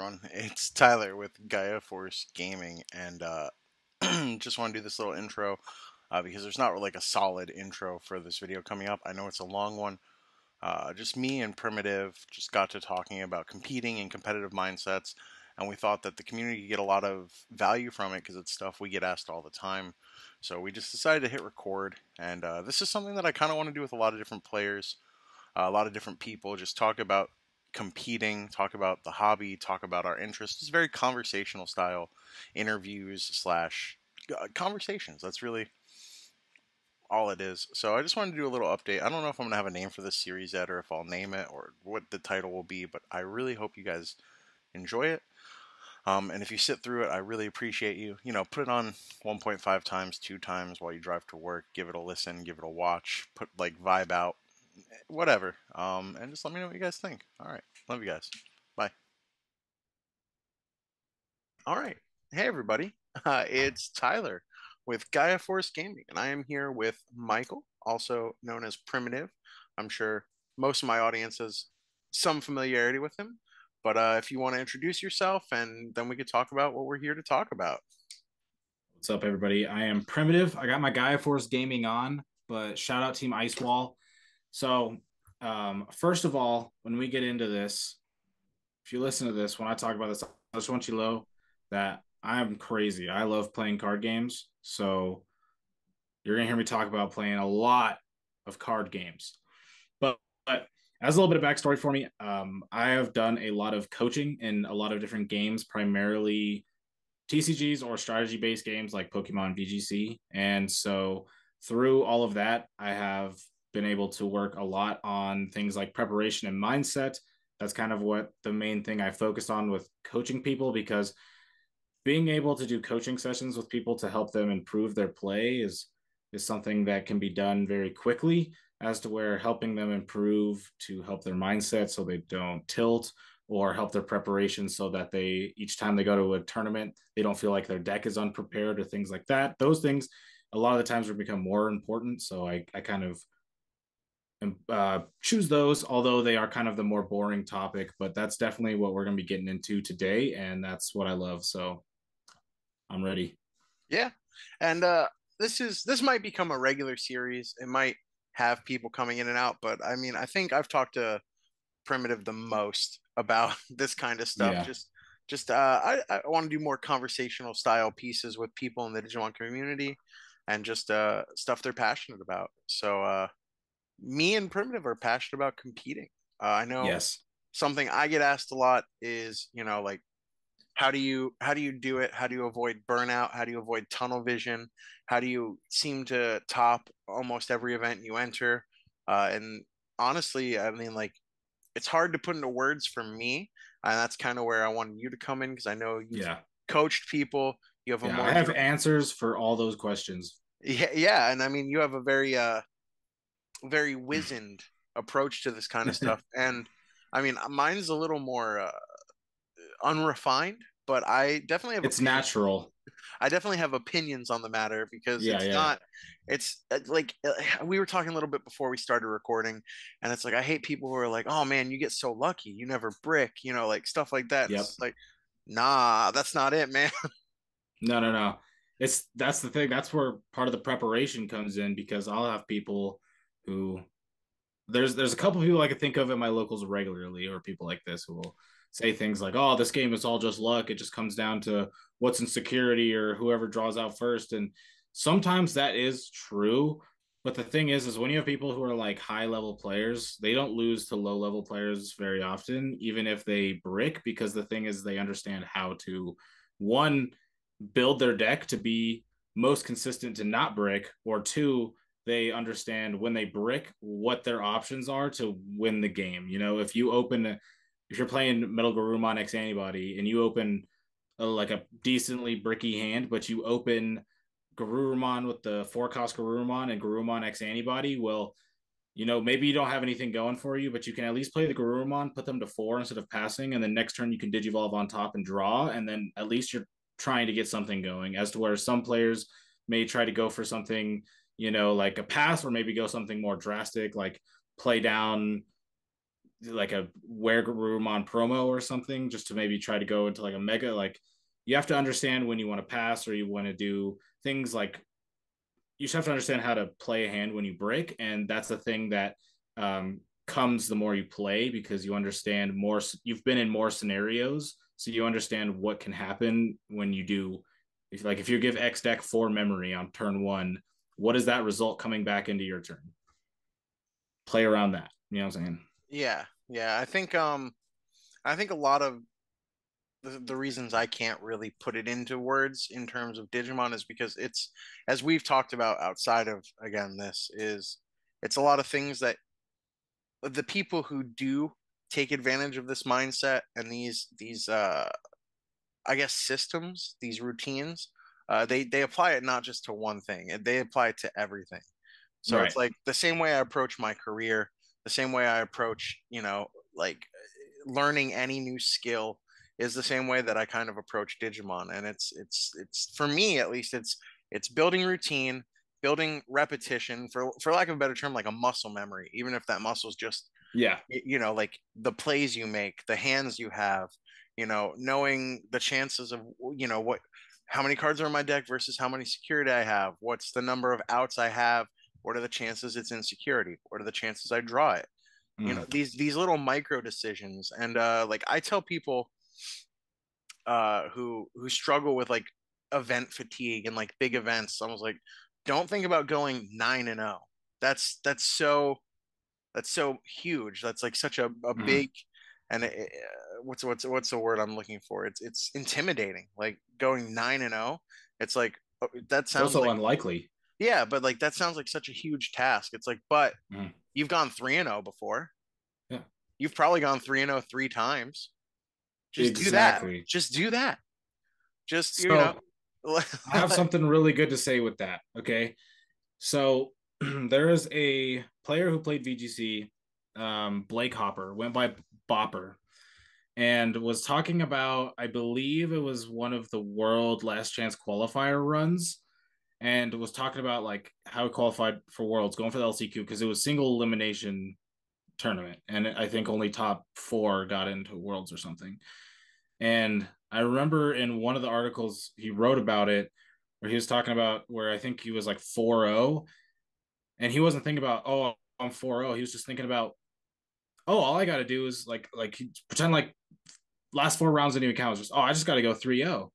everyone. It's Tyler with Gaia Force Gaming, and just want to do this little intro because there's not like a solid intro for this video coming up. I know it's a long one. Just me and Primitive just got to talking about competing and competitive mindsets, and we thought that the community could get a lot of value from it because it's stuff we get asked all the time. So we just decided to hit record, and this is something that I kind of want to do with a lot of different players, a lot of different people, just talk about competing, talk about the hobby, talk about our interests. It's very conversational style interviews slash conversations. That's really all it is. So I just wanted to do a little update. I don't know if I'm going to have a name for this series yet or if I'll name it or what the title will be, but I really hope you guys enjoy it. And if you sit through it, I really appreciate you. You know, put it on 1.5 times, 2 times while you drive to work. Give it a listen, give it a watch, put like vibe out, whatever. And just let me know what you guys think. All right. Love you guys. Bye. All right. Hey, everybody. It's Tyler with Gaia Force Gaming, and I am here with Michael, also known as Primitive. I'm sure most of my audience has some familiarity with him, but if you want to introduce yourself, and then we could talk about what we're here to talk about. What's up, everybody? I am Primitive. I got my Gaia Force Gaming on, but shout out Team Ice Wall. So, first of all, when we get into this, if you listen to this, when I talk about this, I just want you to know that I'm crazy. I love playing card games. So, you're going to hear me talk about playing a lot of card games. But as a little bit of backstory for me, I have done a lot of coaching in a lot of different games, primarily TCGs or strategy based games like Pokemon VGC. And so through all of that, I have been able to work a lot on things like preparation and mindset. That's kind of what the main thing I focused on with coaching people, because being able to do coaching sessions with people to help them improve their play is something that can be done very quickly, as to where helping them improve to help their mindset so they don't tilt, or help their preparation so that they, each time they go to a tournament, they don't feel like their deck is unprepared or things like that. Those things a lot of the times will become more important. So I kind of choose those, although they are kind of the more boring topic, but that's definitely what we're going to be getting into today. And that's what I love. So I'm ready. Yeah, and this might become a regular series. It might have people coming in and out, but I mean, I think I've talked to Primitive the most about this kind of stuff. Yeah. I want to do more conversational style pieces with people in the Digimon community, and just stuff they're passionate about. So me and Primitive are passionate about competing. I know Yes. something I get asked a lot is, you know, like how do you do it? How do you avoid burnout? How do you avoid tunnel vision? How do you seem to top almost every event you enter? And honestly, I mean, like, it's hard to put into words for me, and that's kind of where I wanted you to come in because I know you've Yeah. coached people. You have a Yeah. I more have answers for all those questions. yeah, and I mean, you have a very wizened approach to this kind of stuff, and I mean, mine's a little more unrefined, but It's natural. I definitely have opinions on the matter because Yeah. it's Yeah. not, it's like we were talking a little bit before we started recording, and it's like, I hate people who are like, oh man, you get so lucky, you never brick, you know, like stuff like that. Yep. It's like, nah, that's not it, man. No, no, no. That's the thing. That's where part of the preparation comes in, because I'll have people who, there's a couple of people I can think of in my locals regularly, or people like this who will say things like, "Oh, this game is all just luck. It just comes down to what's in security or whoever draws out first." And sometimes that is true, but the thing is when you have people who are like high level players, they don't lose to low level players very often, even if they brick, because the thing is they understand how to, one, build their deck to be most consistent to not brick, or two, they understand when they brick what their options are to win the game. You know, if you're playing Metal Garurumon X Antibody and you open like a decently bricky hand, but you open Garurumon with the 4 cost Garurumon and Garurumon X Antibody, well, you know, maybe you don't have anything going for you, but you can at least play the Garurumon, put them to 4 instead of passing, and then next turn you can Digivolve on top and draw, and then at least you're trying to get something going. As to where some players may try to go for something, you know, like a pass, or maybe go something more drastic, like play down like a Wergurumon promo or something, just to maybe try to go into like a mega. Like you have to understand when you want to pass or you want to do things like you just have to understand how to play a hand when you break, and that's the thing that comes the more you play because you understand more. You've been in more scenarios, so you understand what can happen when you do. If you give X deck 4 memory on turn one, what is that result coming back into your turn? Play around that. You know what I'm saying? Yeah, yeah. I think a lot of the reasons I can't really put it into words in terms of Digimon is because it's, as we've talked about outside of, again, this is, it's a lot of things that the people who do take advantage of this mindset and these I guess systems, these routines, they apply it not just to one thing, they apply it to everything. So it's Right. like the same way I approach my career, the same way I approach, like learning any new skill is the same way that I kind of approach Digimon. And it's for me at least, it's building routine, building repetition, for lack of a better term, like a muscle memory, even if that muscle is just Yeah. like the plays you make, the hands you have, knowing the chances of, what, how many cards are in my deck versus how many security I have, what's the number of outs I have, what are the chances it's in security, what are the chances I draw it, Mm. these little micro decisions. And like I tell people who struggle with like event fatigue and like big events, I was like, don't think about going 9-0. That's so huge. That's like such a Mm. big, and what's the word I'm looking for? It's intimidating. Like going 9-0. It's like, that It's sounds also like, unlikely. yeah, but like that sounds like such a huge task. It's like, but Mm. you've gone 3-0 before. Yeah. You've probably gone 3-0 3 times. Just do that. Exactly. Just do that. Just, So I have like, something really good to say with that. Okay. So there is a player who played VGC, Blake Hopper, went by Bopper, and was talking about, I believe it was one of the World Last Chance qualifier runs, and was talking about like how he qualified for Worlds, going for the LCQ because it was single elimination tournament, and I think only top four got into Worlds or something. And I remember in one of the articles he wrote about it, where he was talking about where I think he was like 4-0, and he wasn't thinking about, oh, I'm 4-0. He was just thinking about, oh, all I got to do is like pretend like last 4 rounds didn't even count. It's just, oh, I just got to go 3-0.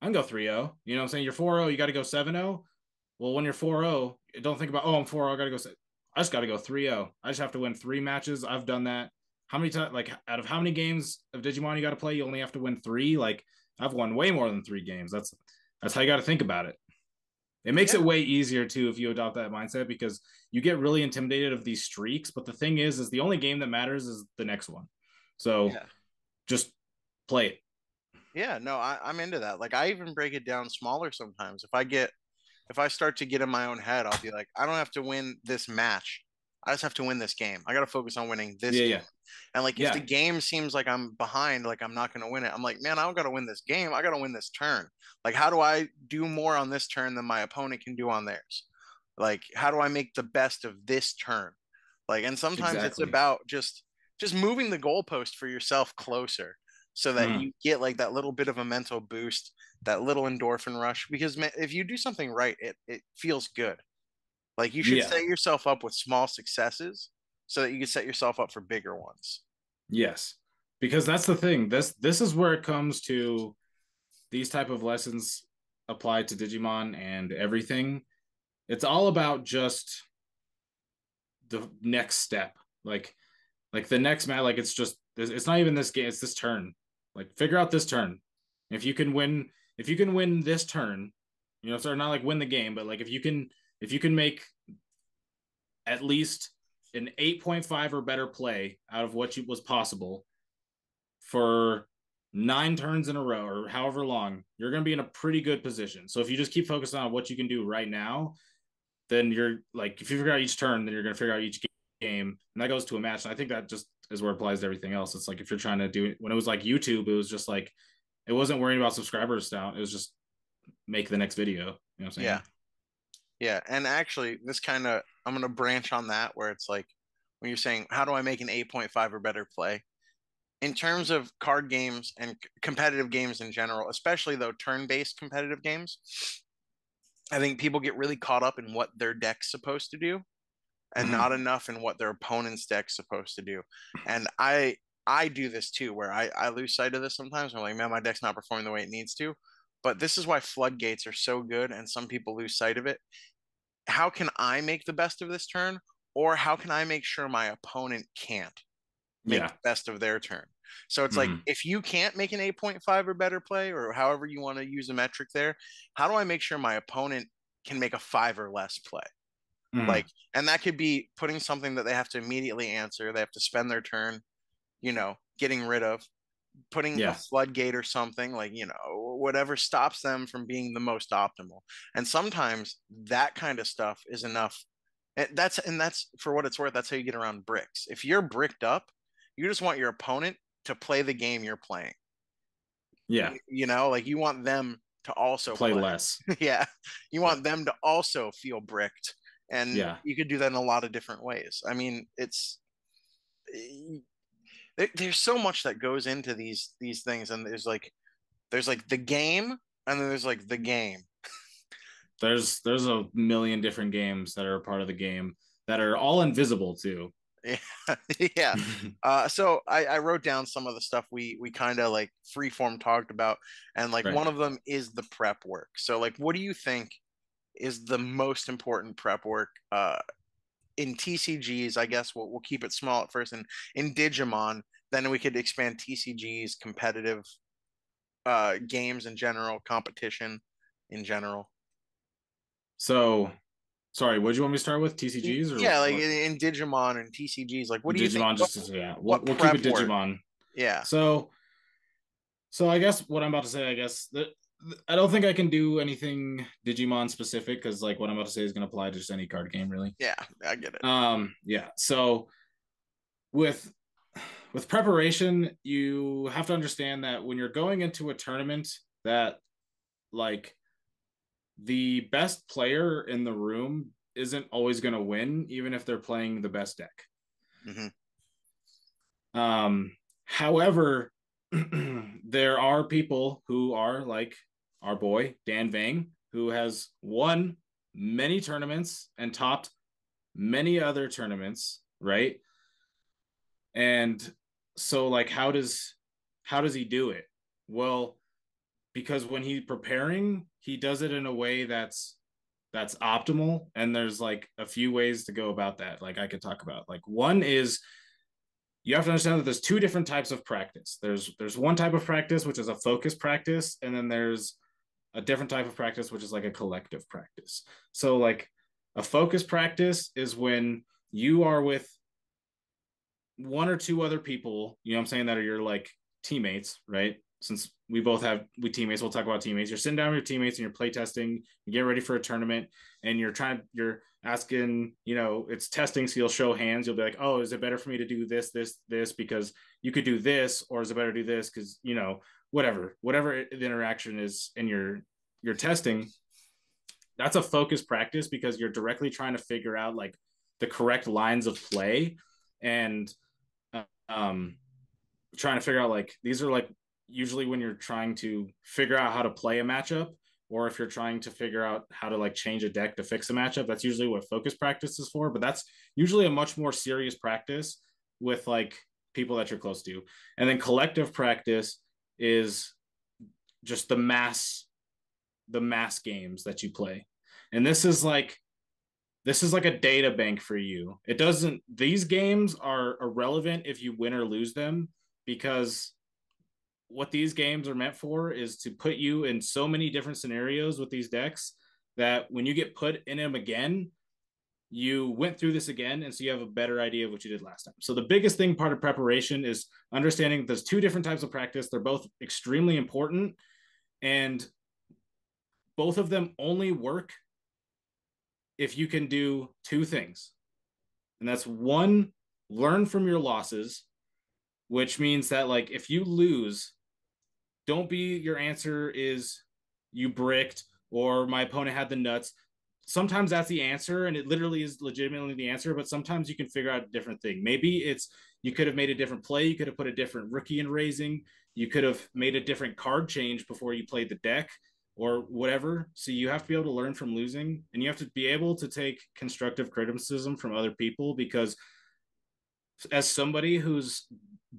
I can go 3-0. You know what I'm saying? You're 4-0, you got to go 7-0. Well, when you're 4-0, don't think about, oh, I'm 4-0, I got to go. I just got to go 3-0. I just have to win 3 matches. I've done that. How many times, like, out of how many games of Digimon you got to play, you only have to win 3? Like, I've won way more than 3 games. That's how you got to think about it. It makes yeah, it way easier too if you adopt that mindset because you get really intimidated of these streaks. But the thing is the only game that matters is the next one. So yeah. just play it. Yeah, no, I'm into that. Like I even break it down smaller sometimes. If I start to get in my own head, I'll be like, I don't have to win this match. I just have to win this game. I got to focus on winning this Yeah, game. yeah, And like, if the yeah, game seems like I'm behind, like I'm not going to win it, I'm like, man, I don't got to win this game. I got to win this turn. Like, how do I do more on this turn than my opponent can do on theirs? Like, how do I make the best of this turn? Like, and sometimes it's exactly. about just moving the goalpost for yourself closer so that Mm, you get like that little bit of a mental boost, that little endorphin rush. Because if you do something right, it feels good. Like you should yeah, set yourself up with small successes so that you can set yourself up for bigger ones. yes, because that's the thing. This is where it comes to these type of lessons applied to Digimon and everything. It's all about just the next step. Like the next match, like it's not even this game, it's this turn. Like figure out this turn. If you can win this turn, so not like win the game, but like if you can make at least an 8.5 or better play out of what was possible for 9 turns in a row or however long, you're going to be in a pretty good position. So if you just keep focusing on what you can do right now, then you're like, if you figure out each turn, then you're going to figure out each game, and that goes to a match. And I think that just is where it applies to everything else. It's like if you're trying to do it when it was like YouTube, it was just like it wasn't worrying about subscribers down. It was just make the next video. You know what I'm Yeah. saying? Yeah. And actually, this kind of, I'm going to branch on that where it's like, when you're saying, how do I make an 8.5 or better play? In terms of card games and competitive games in general, especially though turn-based competitive games, I think people get really caught up in what their deck's supposed to do and Mm-hmm. not enough in what their opponent's deck's supposed to do. And I do this too, where I lose sight of this sometimes. I'm like, man, my deck's not performing the way it needs to. But this is why floodgates are so good, and some people lose sight of it. How can I make the best of this turn, or how can I make sure my opponent can't make Yeah. the best of their turn? So it's like, Mm-hmm. if you can't make an 8.5 or better play, or however you want to use a metric there, how do I make sure my opponent can make a 5 or less play? Mm-hmm. Like, and that could be putting something that they have to immediately answer, they have to spend their turn, getting rid of, putting a Yeah. floodgate or something, like, whatever stops them from being the most optimal. And sometimes that kind of stuff is enough. And that's for what it's worth, that's how you get around bricks. If you're bricked up, you just want your opponent to play the game you're playing. Yeah. Like, you want them to also Play play. less. Yeah. You Yeah. want them to also feel bricked. And Yeah. you could do that in a lot of different ways. I mean, there's so much that goes into these things, and there's like the game, and then there's like the game. There's a million different games that are a part of the game that are all invisible too. Yeah. Yeah. So I wrote down some of the stuff we kind of like freeform talked about, and like Right. one of them is the prep work. So like, what do you think is the most important prep work in TCGs? I guess we'll keep it small at first, and in Digimon, then we could expand TCGs, competitive games in general, competition in general. So, sorry, what do you want me to start with? TCGs or Yeah, like what? in Digimon and TCGs, like, what do you think? Digimon, What just yeah, what we'll keep prep it work? Digimon. Yeah, So, so I guess what I'm about to say, I guess that I don't think I can do anything Digimon specific because like what I'm about to say is going to apply to just any card game, really. yeah, I get it. Yeah. So with with preparation, you have to understand that when you're going into a tournament, that like the best player in the room isn't always going to win, even if they're playing the best deck. Hmm. However, there are people who are like our boy Dan Vang, who has won many tournaments and topped many other tournaments, right? And so, like, how does he do it? Well, because when he's preparing, he does it in a way that's optimal, and there's like a few ways to go about that. Like I could talk about. Like one is you have to understand that there's two different types of practice. There's one type of practice which is a focus practice, and then there's a different type of practice which is like a collective practice. So like a focus practice is when you are with one or two other people, you know what I'm saying, that are your like teammates, right? Since we teammates, we'll talk about teammates. You're sitting down with your teammates and you're play testing, you get ready for a tournament, and you're asking, it's testing, so you'll show hands. You'll be like, oh, is it better for me to do this because you could do this, or is it better to do this because whatever the interaction is in your testing. That's a focus practice because you're directly trying to figure out like the correct lines of play and um trying to figure out like these are like usually when you're trying to figure out how to play a matchup, or if you're trying to figure out how to like change a deck to fix a matchup. That's usually what focus practice is for, but that's usually a much more serious practice with like people that you're close to. And then collective practice is just the mass games that you play, and this is like a data bank for you. It doesn't, these games are irrelevant if you win or lose them, because what these games are meant for is to put you in so many different scenarios with these decks that when you get put in them again, you went through this again. And so you have a better idea of what you did last time. So the biggest thing part of preparation is understanding there's two different types of practice. They're both extremely important. And both of them only work if you can do two things. And that's one, learn from your losses, which means that like if you lose, don't be your answer is you bricked or my opponent had the nuts. sometimes that's the answer, and it literally is legitimately the answer, but sometimes you can figure out a different thing. Maybe it's you could have made a different play, you could have put a different rookie in raising, you could have made a different card change before you played the deck or whatever. So you have to be able to learn from losing, and you have to be able to take constructive criticism from other people, because as somebody who's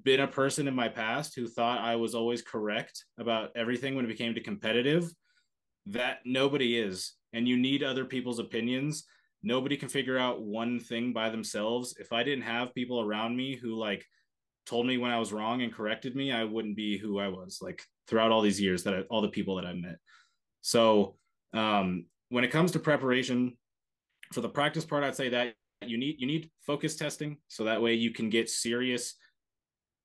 been a person in my past who thought I was always correct about everything when it became to competitive, that nobody is. And you need other people's opinions. Nobody can figure out one thing by themselves. If I didn't have people around me who like told me when I was wrong and corrected me, I wouldn't be who I was like throughout all these years all the people that I've met. So when it comes to preparation for the practice part, I'd say that you need focus testing, so that way you can get serious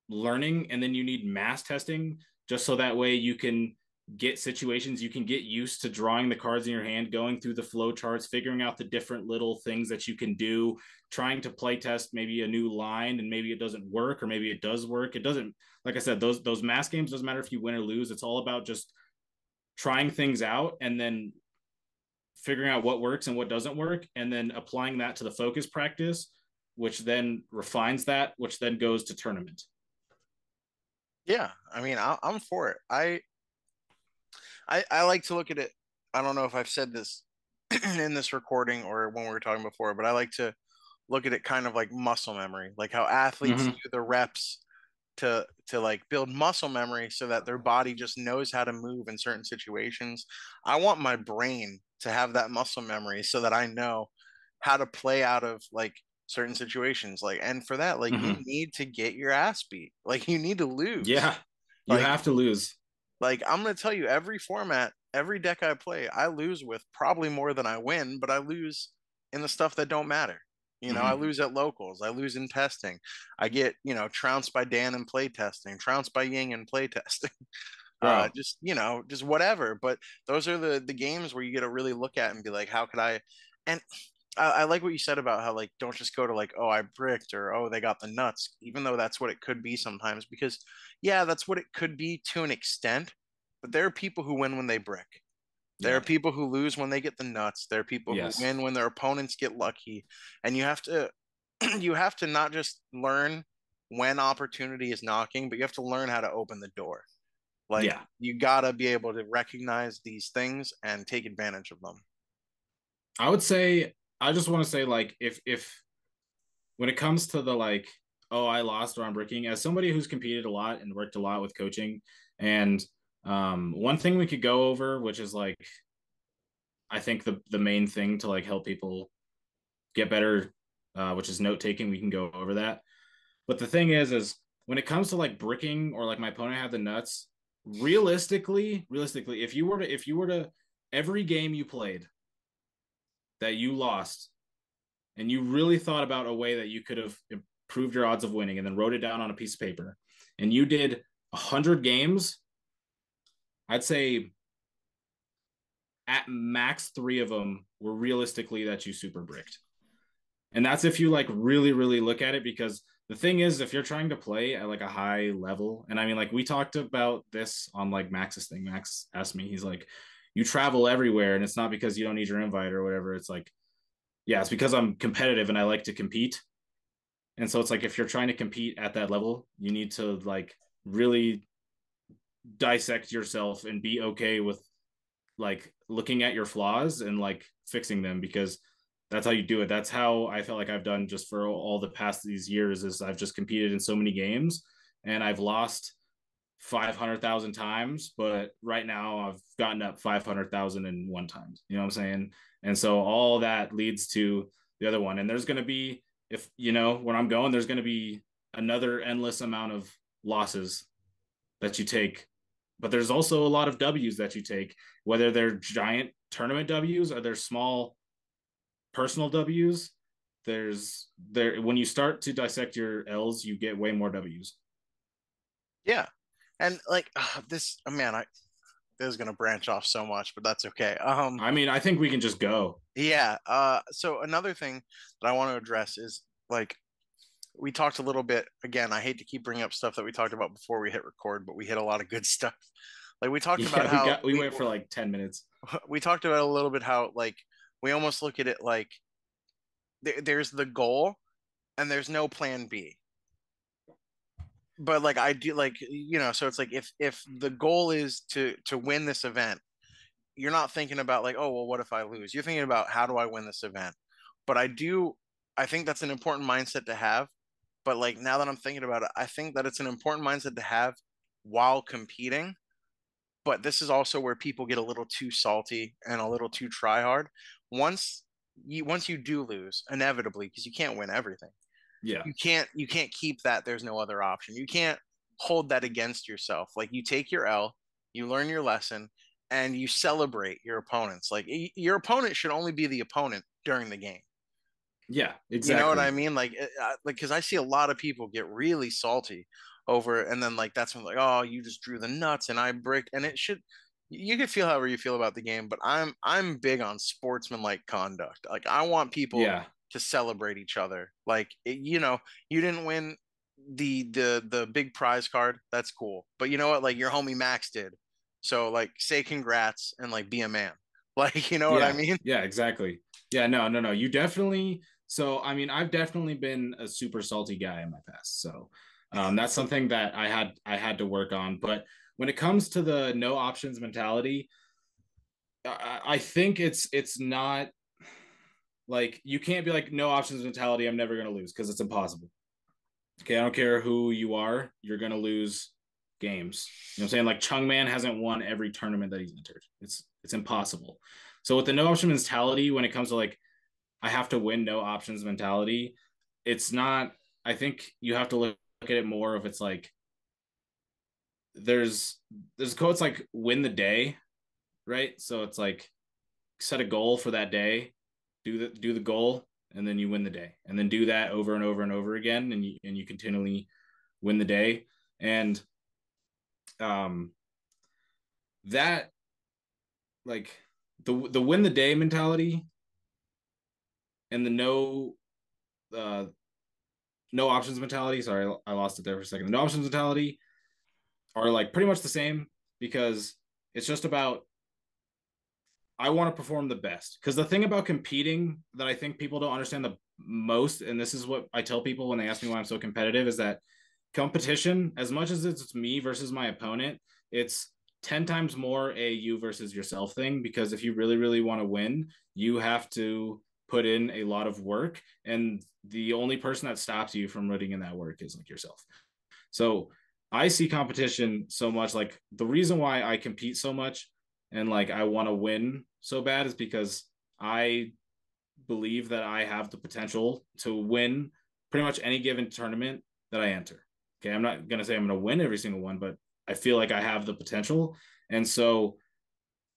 learning, and then you need mass testing just so that way you can get situations, you can get used to drawing the cards in your hand, going through the flow charts, figuring out the different little things that you can do, trying to play test maybe a new line, and maybe it doesn't work or maybe it does work. It doesn't, like I said, those mass games, doesn't matter if you win or lose. It's all about just trying things out and then figuring out what works and what doesn't work, and then applying that to the focus practice, which then refines that, which then goes to tournament. Yeah, I mean, I'm for it. I like to look at it. I don't know if I've said this in this recording or when we were talking before, but I like to look at it kind of like muscle memory, like how athletes Mm-hmm. do the reps to like build muscle memory so that their body just knows how to move in certain situations. I want my brain to have that muscle memory so that I know how to play out of like certain situations. Like, and for that, like you Mm-hmm. need to get your ass beat. Like you need to lose. Yeah, you Like have to lose. I'm gonna tell you, every format, every deck I play, I lose with probably more than I win, but I lose in the stuff that don't matter. You know, I Mm-hmm. lose at locals, I lose in testing. I get, trounced by Dan in play testing, trounced by Ying in play testing. Bro. Just, just whatever. But those are the games where you get to really look at and be like, how could I? And I like what you said about how like don't just go to like, oh, I bricked, or oh, they got the nuts, even though that's what it could be sometimes, because yeah, that's what it could be to an extent, but there are people who win when they brick. There are Yeah. people who lose when they get the nuts. There are people who Yes. win when their opponents get lucky. And you have to you have to not just learn when opportunity is knocking, but you have to learn how to open the door. Like Yeah. you gotta be able to recognize these things and take advantage of them. I would say I just want to say like if when it comes to the like, oh, I lost or I'm bricking, as somebody who's competed a lot and worked a lot with coaching, and one thing we could go over, which is like I think the main thing to like help people get better, which is note taking. We can go over that. But the thing is when it comes to like bricking or like my opponent had the nuts, realistically, if you were to every game you played that you lost and you really thought about a way that you could have improved your odds of winning and then wrote it down on a piece of paper and you did 100 games, I'd say at max 3 of them were realistically that you super bricked. And that's if you like really, really look at it, because the thing is, if you're trying to play at like a high level, and I mean, like we talked about this on like Max's thing. Max asked me, he's like, you travel everywhere, and it's not because you don't need your invite or whatever. It's like, yeah, it's because I'm competitive and I like to compete. And so it's like if you're trying to compete at that level, you need to like really dissect yourself and be okay with like looking at your flaws and like fixing them, because that's how you do it. That's how I felt like I've done just for all the past these years, is I've just competed in so many games and I've lost 500,000 times, but right now I've gotten up 500,001 times. You know what I'm saying? And so all that leads to the other one. And there's going to be, if you know where I'm going, there's going to be another endless amount of losses that you take, but there's also a lot of W's that you take, whether they're giant tournament W's or they're small personal W's. There's there when you start to dissect your L's, you get way more W's. Yeah. And like this, man, this is gonna branch off so much, but that's okay. I mean, I think we can just go. Yeah. So another thing that I want to address is like we talked a little bit again. I hate to keep bringing up stuff that we talked about before we hit record, but we hit a lot of good stuff. Like we talked about Yeah, how we went for like 10 minutes. we talked about a little bit how like we almost look at it like there's the goal and there's no plan B. But like I do like so it's like if the goal is to win this event, you're not thinking about like, oh well, what if I lose? You're thinking about how do I win this event? But I think that's an important mindset to have. But like now that I'm thinking about it, I think that it's an important mindset to have while competing. But this is also where people get a little too salty and a little too try hard. Once once you do lose, inevitably, because you can't win everything, Yeah. you can't keep that. There's no other option. You can't hold that against yourself. Like you take your L, you learn your lesson, and you celebrate your opponents. Like your opponent should only be the opponent during the game. Yeah, You know what I exactly. mean? Like because I see a lot of people get really salty over, and then like that's when like, oh, you just drew the nuts, and I bricked, and it should. You can feel however you feel about the game, but I'm big on sportsmanlike conduct. Like I want people Yeah. to celebrate each other. Like you didn't win the big prize card. That's cool, but you know what? Like your homie Max did. So like say congrats and like be a man. Like you know what I Yeah. mean? Yeah, exactly. Yeah, no, no, no. You definitely so I mean, I've definitely been a super salty guy in my past. So that's something that I had to work on. But when it comes to the no options mentality, I think it's not like you can't be like no options mentality, I'm never gonna lose because it's impossible. Okay, I don't care who you are, you're gonna lose games. You know what I'm saying? Like Chungman hasn't won every tournament that he's entered. It's impossible. So with the no option mentality, when it comes to like I have to win no options mentality, it's not. I think you have to look at it more of it's like there's quotes like win the day, right? So it's like set a goal for that day, do the goal, and then you win the day, and then do that over and over and over again, and you continually win the day, and um that like the win the day mentality and the uh no options mentality. Sorry, I lost it there for a second. The no options mentality are like pretty much the same because it's just about I want to perform the best. Because the thing about competing that I think people don't understand the most, and this is what I tell people when they ask me why I'm so competitive, is that competition, as much as it's me versus my opponent, it's 10 times more a you versus yourself thing. Because if you really, really want to win, you have to put in a lot of work. And the only person that stops you from putting in that work is like yourself. So I see competition so much. Like the reason why I compete so much and like I want to win so bad is because I believe that I have the potential to win pretty much any given tournament that I enter. Okay, I'm not gonna say I'm gonna win every single one, but I feel like I have the potential. And so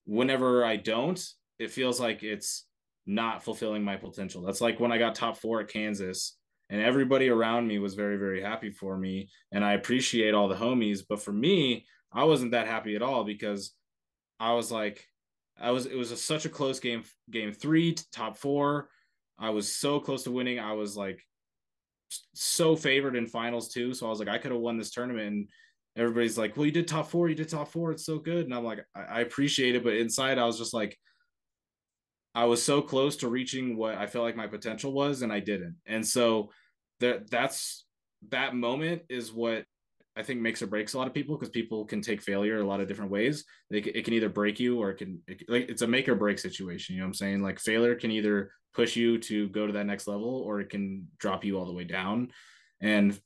whenever I don't, it feels like it's not fulfilling my potential. That's like when I got top 4 at Kansas and everybody around me was very, very happy for me. And I appreciate all the homies. But for me, I wasn't that happy at all because I was like, it was such a close game 3, top 4. I was so close to winning. I was like so favored in finals too. So I was like, I could have won this tournament. And everybody's like, well, you did top 4. You did top 4. It's so good. And I'm like, I appreciate it. But inside, I was just like, I was so close to reaching what I felt like my potential was, and I didn't. And so that moment is what I think makes or breaks a lot of people because people can take failure a lot of different ways. It can either break you or like it's a make or break situation. You know what I'm saying? Like failure can either push you to go to that next level or it can drop you all the way down. And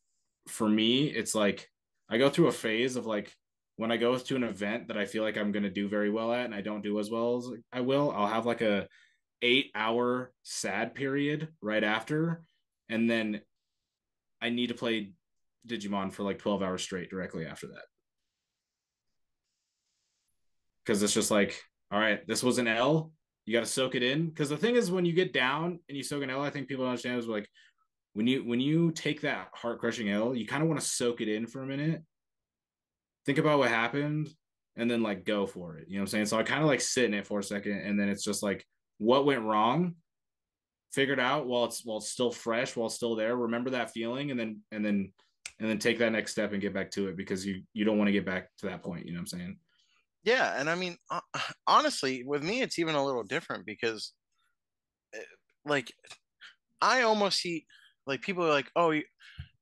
for me, it's like I go through a phase of like when I go to an event that I feel like I'm going to do very well at and I don't do as well as I will, I'll have like a 8 hour sad period right after. And then I need to play Digimon for like 12 hours straight directly after that. Cause it's just like, all right, this was an L. You got to soak it in. Cause the thing is, when you get down and you soak an L, I think people don't understand is like when you take that heart crushing L, you kind of want to soak it in for a minute, think about what happened, and then like go for it. You know what I'm saying? So I kind of like sit in it for a second, and then it's just like what went wrong, figured out while it's still fresh, while it's still there. Remember that feeling, and then take that next step and get back to it because you don't want to get back to that point. You know what I'm saying? Yeah, and I mean, honestly, with me, it's even a little different because like I almost see like people are like, oh,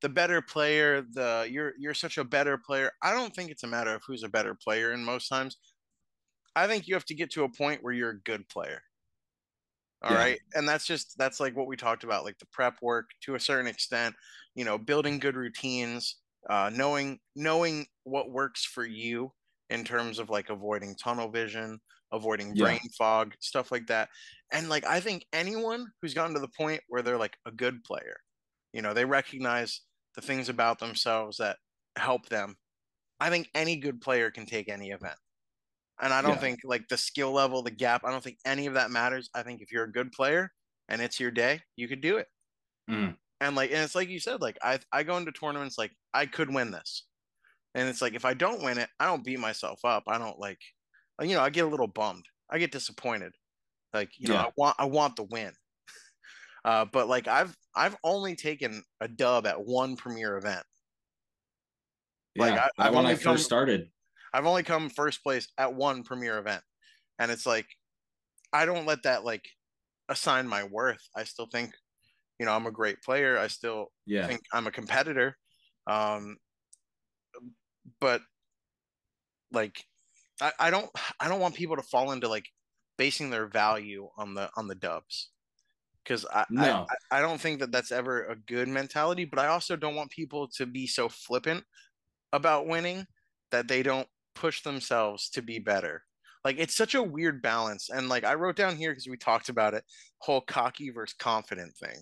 the better player, the you're such a better player. I don't think it's a matter of who's a better player. And most times, I think you have to get to a point where you're a good player. All Yeah. right. And that's like what we talked about, like the prep work to a certain extent, building good routines, knowing what works for you in terms of like avoiding tunnel vision, avoiding brain Yeah. fog, stuff like that. And like I think anyone who's gotten to the point where they're like a good player, they recognize the things about themselves that help them. I think any good player can take any event. And I don't Yeah. think like the skill level, the gap, I don't think any of that matters. I think if you're a good player and it's your day, you could do it. Mm. And it's like you said, like I go into tournaments like I could win this. And it's like if I don't win it, I don't beat myself up. I don't I get a little bummed. I get disappointed. Like, Yeah. I want the win. But like I've only taken a dub at one premier event. Like Yeah. That when I first started. I've only come first place at one premier event. And it's like I don't let that like assign my worth. I still think, I'm a great player. I still Yeah. think I'm a competitor. Um, but like I don't want people to fall into like basing their value on the dubs because No. I don't think that that's ever a good mentality. But I also don't want people to be so flippant about winning that they don't push themselves to be better. Like it's such a weird balance. And like I wrote down here because we talked about it, whole cocky versus confident thing.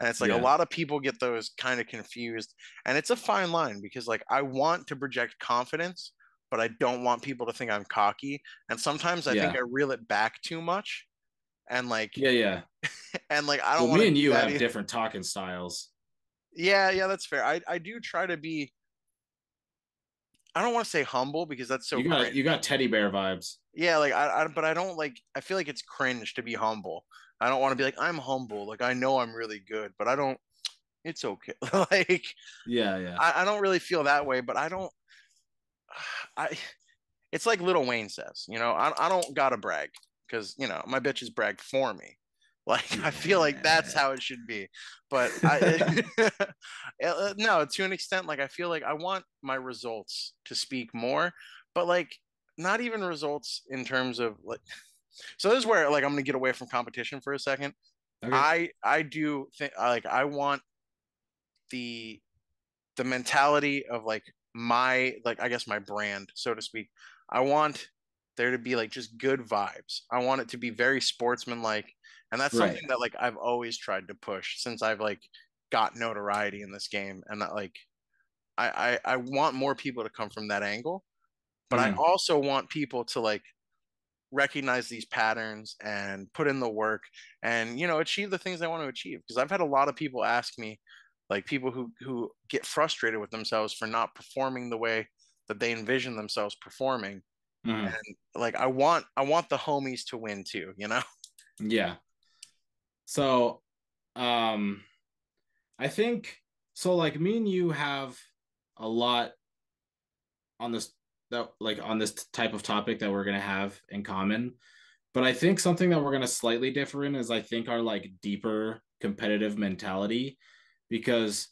And it's like a Yeah. lot of people get those kind of confused. And it's a fine line because like I want to project confidence, but I don't want people to think I'm cocky. And sometimes I think Yeah. I reel it back too much. And like Yeah. Yeah. I Well, don't want me to and do you that have either. different talking styles. Yeah, yeah, that's fair. I do try to be I don't want to say humble because that's so You got cringe. teddy bear vibes. Yeah, like but I don't like I feel like it's cringe to be humble. I don't want to be like I'm humble. Like I know I'm really good, but I don't it's okay. Like Yeah. Yeah. I don't really feel that way, but I don't I it's like Little Wayne says, I don't gotta brag because my bitches brag for me. Like I feel like that's Yeah. how it should be. But I no, to an extent, like I feel like I want my results to speak more, but like not even results in terms of like so this is where like I'm gonna get away from competition for a second. Okay. I do think like I want the the mentality of like my like I guess my brand, so to speak. I want there to be like just good vibes. I want it to be very sportsmanlike, and that's Right. something that like I've always tried to push since I've like got notoriety in this game, and that like I want more people to come from that angle, but I Mm-hmm. also want people to like recognize these patterns and put in the work and achieve the things I want to achieve because I've had a lot of people ask me like people who get frustrated with themselves for not performing the way that they envision themselves performing Mm-hmm. and like I want the homies to win too. Yeah. So, um, I think so. Like me and you have a lot on this that like on this type of topic that we're gonna have in common. But I think something that we're gonna slightly differ in is I think our like deeper competitive mentality, because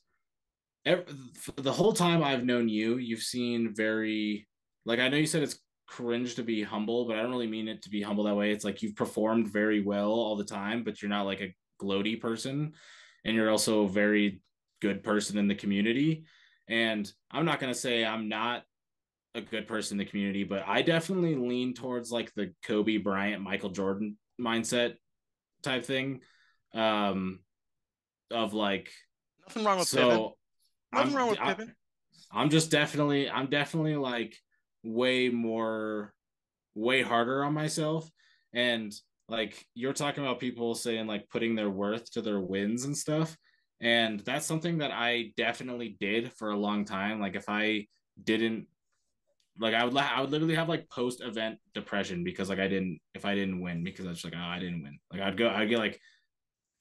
the whole time I've known you, you've seen very like I know you said it's cringe to be humble, but I don't really mean it to be humble that way. It's like you've performed very well all the time, but you're not like a gloaty person, and you're also a very good person in the community. And I'm not gonna say I'm not a good person in the community, but I definitely lean towards like the Kobe Bryant, Michael Jordan mindset type thing. Um, of like, Nothing wrong with Pippen. so Nothing I'm wrong with Pippen. I'm definitely like way more way harder on myself. And like you're talking about people saying like putting their worth to their wins and stuff. And that's something that I definitely did for a long time. Like if I didn't like I would literally have like post event depression because like I didn't win because I was just like, oh, I didn't win. Like I'd get like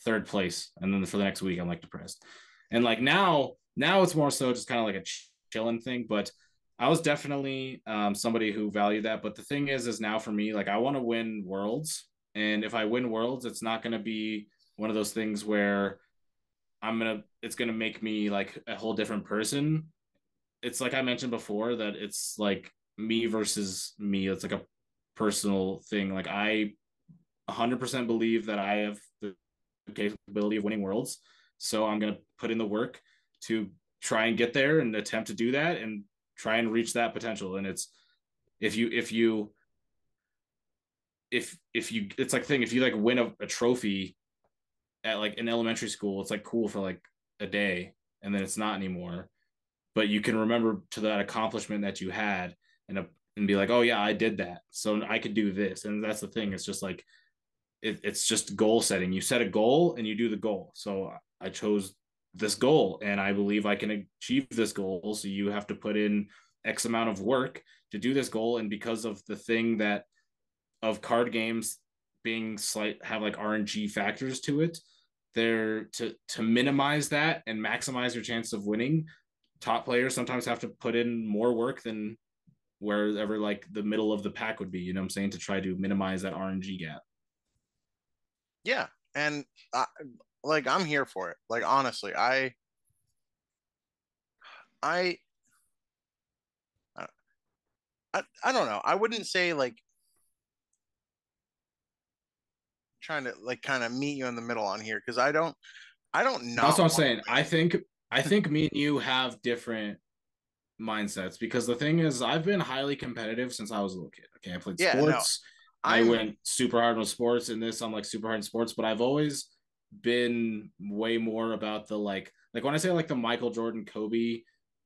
third place, and then for the next week I'm like depressed. And like now it's more so just kind of like a chilling thing. But I was definitely somebody who valued that. But the thing is now for me, like I want to win worlds, and if I win worlds, it's not going to be one of those things where it's gonna make me like a whole different person. It's like I mentioned before that it's like me versus me. It's like a personal thing. Like I 100% believe that I have the capability of winning worlds. So I'm going to put in the work to try and get there and attempt to do that and try and reach that potential. And it's if you it's like thing if you like win a trophy at like in elementary school, it's like cool for like a day and then it's not anymore. But you can remember to that accomplishment that you had and be like, oh yeah, I did that, so I could do this. And that's the thing. It's just like it's just goal setting. You set a goal and you do the goal. So I chose this goal and I believe I can achieve this goal. So you have to put in X amount of work to do this goal. And because of the thing that of card games being have like RNG factors to it, they're to minimize that and maximize your chance of winning. Top players sometimes have to put in more work than wherever like the middle of the pack would be, you know what I'm saying, to try to minimize that RNG gap. Yeah, and like I'm here for it. Like honestly, I I don't know. I wouldn't say like trying to like kind of meet you in the middle on here because I don't That's not what I'm want saying. to I think me and you have different mindsets because the thing is I've been highly competitive since I was a little kid. Okay, I played win. Yeah, no, sports. I I'm went super hard with sports and this I'm like super hard in sports, but I've always been way more about the like when I say like the Michael Jordan Kobe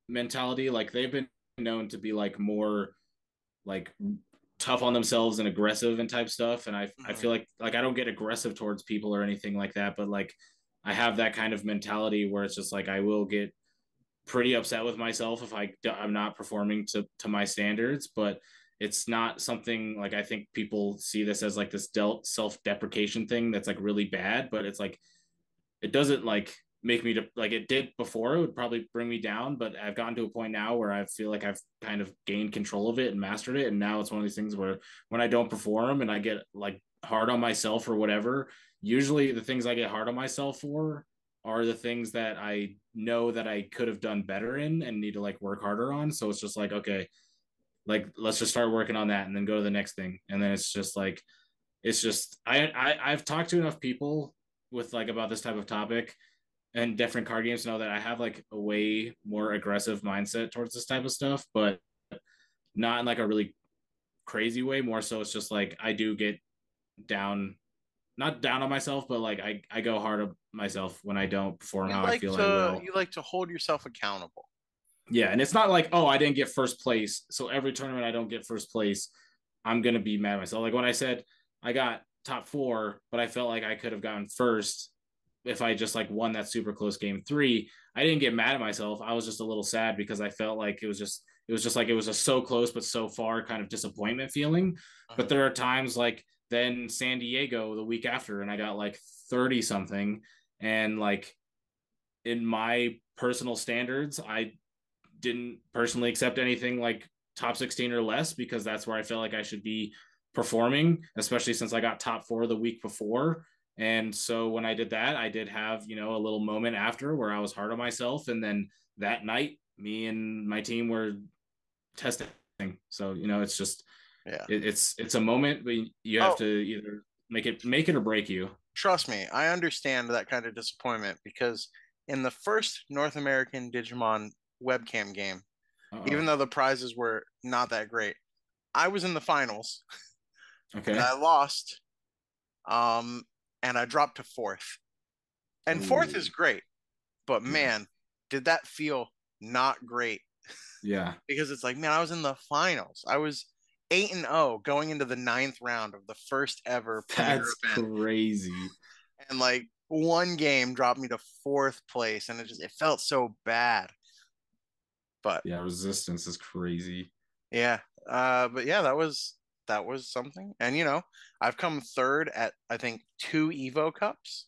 mentality, like they've been known to be like more like tough on themselves and aggressive and type stuff. And I mhm. feel like I don't get aggressive towards people or anything like that, but like I have that kind of mentality where it's just like I will get pretty upset with myself if I'm not performing to my standards, but it's not something like I think people see this as like this self-deprecation thing that's like really bad, but it's like it doesn't like make me to like it did before. It would probably bring me down, but I've gotten to a point now where I feel like I've kind of gained control of it and mastered it. And now it's one of these things where when I don't perform and I get like hard on myself or whatever, usually the things I get hard on myself for are the things that I know that I could have done better in and need to like work harder on. So it's just like, okay, like let's just start working on that and then go to the next thing. And then it's just like it's just I've talked to enough people with like about this type of topic and different card games to know that I have like a way more aggressive mindset towards this type of stuff, but not in like a really crazy way. More so, it's just like I do get down, not down on myself, but like I go hard on myself when I don't perform how I feel I will. You like to hold yourself accountable. Yeah, and it's not like oh I didn't get first place, so every tournament I don't get first place, I'm gonna be mad at myself. Like when I said I got top four, but I felt like I could have gotten first if I just like won that super close game three. I didn't get mad at myself. I was just a little sad because I felt like it was just like it was a so close but so far kind of disappointment feeling. But Mhm. there are times like then San Diego the week after, and I got like 30 something, and like in my personal standards, I didn't personally accept anything like top 16 or less because that's where I felt like I should be performing, especially since I got top four the week before. And so when I did that, I did have, a little moment after where I was hard on myself. And then that night, me and my team were testing. So, it's just, Yeah. it's a moment, but you have Oh, to either make it or break you. trust me, I understand that kind of disappointment because in the first North American Digimon webcam game, Uh-oh. even though the prizes were not that great, I was in the finals and Okay. I lost. Um, and I dropped to fourth. And fourth Ooh. is great, but Yeah. man, did that feel not great Yeah. because it's like, man, I was in the finals. I was 8-0 going into the ninth round of the first ever premier That's event. crazy. And like one game dropped me to fourth place and it felt so bad. But Yeah. Resistance is crazy. yeah, but yeah, that was something. And I've come third at I think two Evo Cups.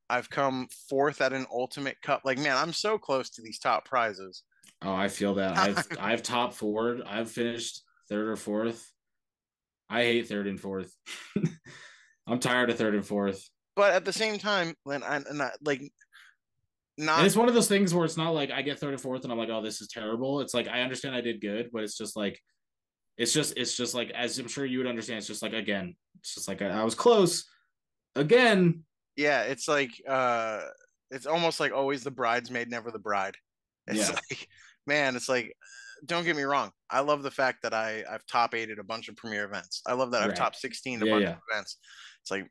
I've come fourth at an Ultimate Cup. Like, man, I'm so close to these top prizes. Oh, I feel that. I've top forward. I've finished third or fourth. I hate third and fourth. I'm tired of third and fourth. but at the same time, like And not. it's one of those things where it's not like I get third and fourth and I'm like, oh, this is terrible. It's like I understand I did good, but it's just like it's just like, as I'm sure you would understand, it's just like, again, it's just like I was close again. Yeah, it's like it's almost like always the bridesmaid, never the bride. It's Yeah, like, man, it's like, don't get me wrong. I love the fact that I've top eighted a bunch of premier events. I love that I've right. top 16 a Yeah, bunch yeah, of events. It's like,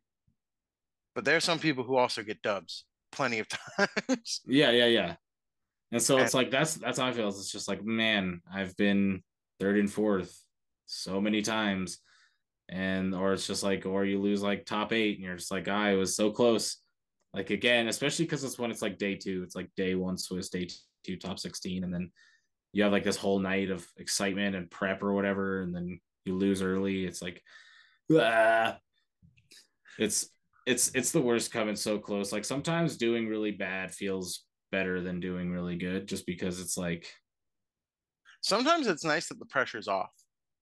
but there are some people who also get dubs plenty of times. yeah, yeah, yeah. And so And it's like that's how I feel. It's just like, man, I've been third and fourth so many times, and or it's just like, or you lose like top eight, and you're just like, I was so close. Like again, especially because it's when it's like day two, it's like day one Swiss, day two top 16, and then you have like this whole night of excitement and prep or whatever, and then you lose early. It's like, ah, it's it's the worst coming so close. Like sometimes doing really bad feels better than doing really good, just because it's like, sometimes it's nice that the pressure's off.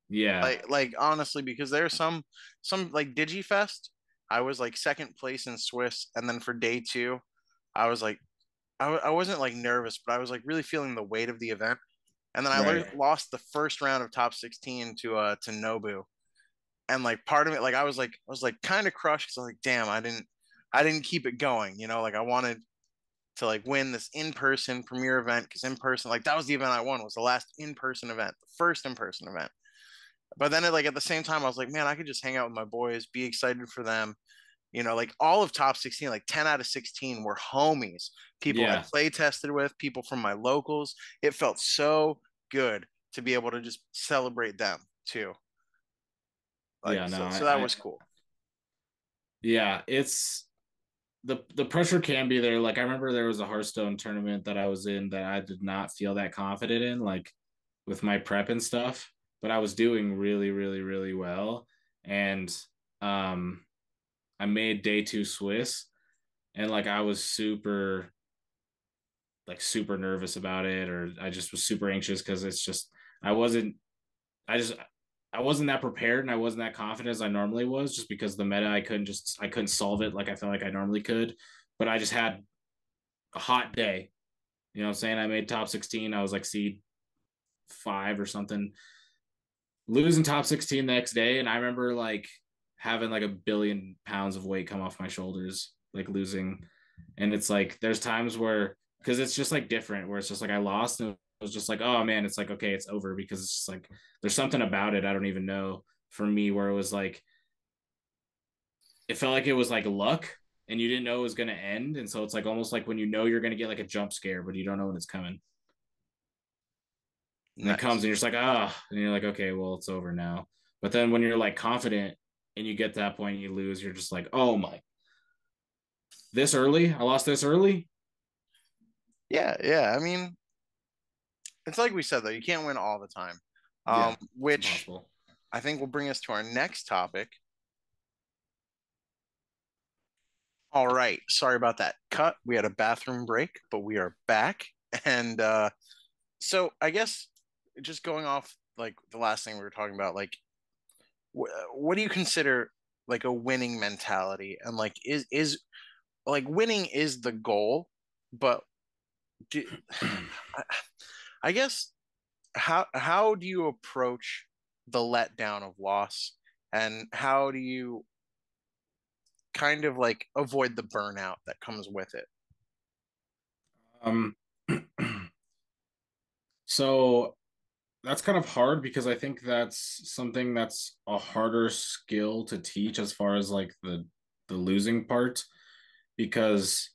yeah, Like honestly, because there's some like DigiFest, I was like second place in Swiss, and then for day two, I was like I wasn't like nervous, but I was like really feeling the weight of the event. And then right, lost the first round of top 16 to Nobu. And like part of it, like I was like kind of crushed because I was like, damn, I didn't keep it going. Like I wanted to like win this in-person premier event because in person, like that was the event I won, was the last in-person event, the first in-person event. But then like at the same time, I was like, man, I could just hang out with my boys, be excited for them. Like all of top 16, like 10 out of 16 were homies, people I yeah, play tested with, people from my locals. It felt so good to be able to just celebrate them too. Like, yeah. No, so that was cool. yeah, it's the pressure can be there. Like I remember there was a Hearthstone tournament that I was in that I did not feel that confident in, like with my prep and stuff, but I was doing really, really, really well. And um I made day two Swiss, and like I was super nervous about it, or I just was super anxious because it's just I wasn't I just I wasn't that prepared and I wasn't that confident as I normally was, just because the meta I couldn't solve it like I felt like I normally could. But I just had a hot day. You know what I'm saying? I made top 16. I was like seed 5 or something. Losing top 16 the next day, and I remember like having like 1 billion pounds of weight come off my shoulders, like losing. And it's like there's times where, because it's just like different, where it's just like I lost and it was just like, oh man, it's like, okay, it's over, because it's just like there's something about it I don't even know, for me, where it was like it felt like it was like luck, and you didn't know it was going to end. And so it's like almost like when you know you're going to get like a jump scare, but you don't know when it's coming, and it comes Nice. and you're just like, and you're like, okay, well, it's over now. But then when you're like confident and you get to that point and you lose, you're just like, oh my, this early? I lost this early? Yeah, yeah. I mean, it's like we said though, you can't win all the time. Yeah, it's Which impossible. I think will bring us to our next topic. All right. Sorry about that cut. We had a bathroom break, but we are back. And so I guess just going off like the last thing we were talking about, like what do you consider like a winning mentality? And like is like winning is the goal, but do, I, I guess how do you approach the letdown of loss, and how do you kind of like avoid the burnout that comes with it? um, so that's kind of hard, because I think that's something that's a harder skill to teach, as far as like the losing part, because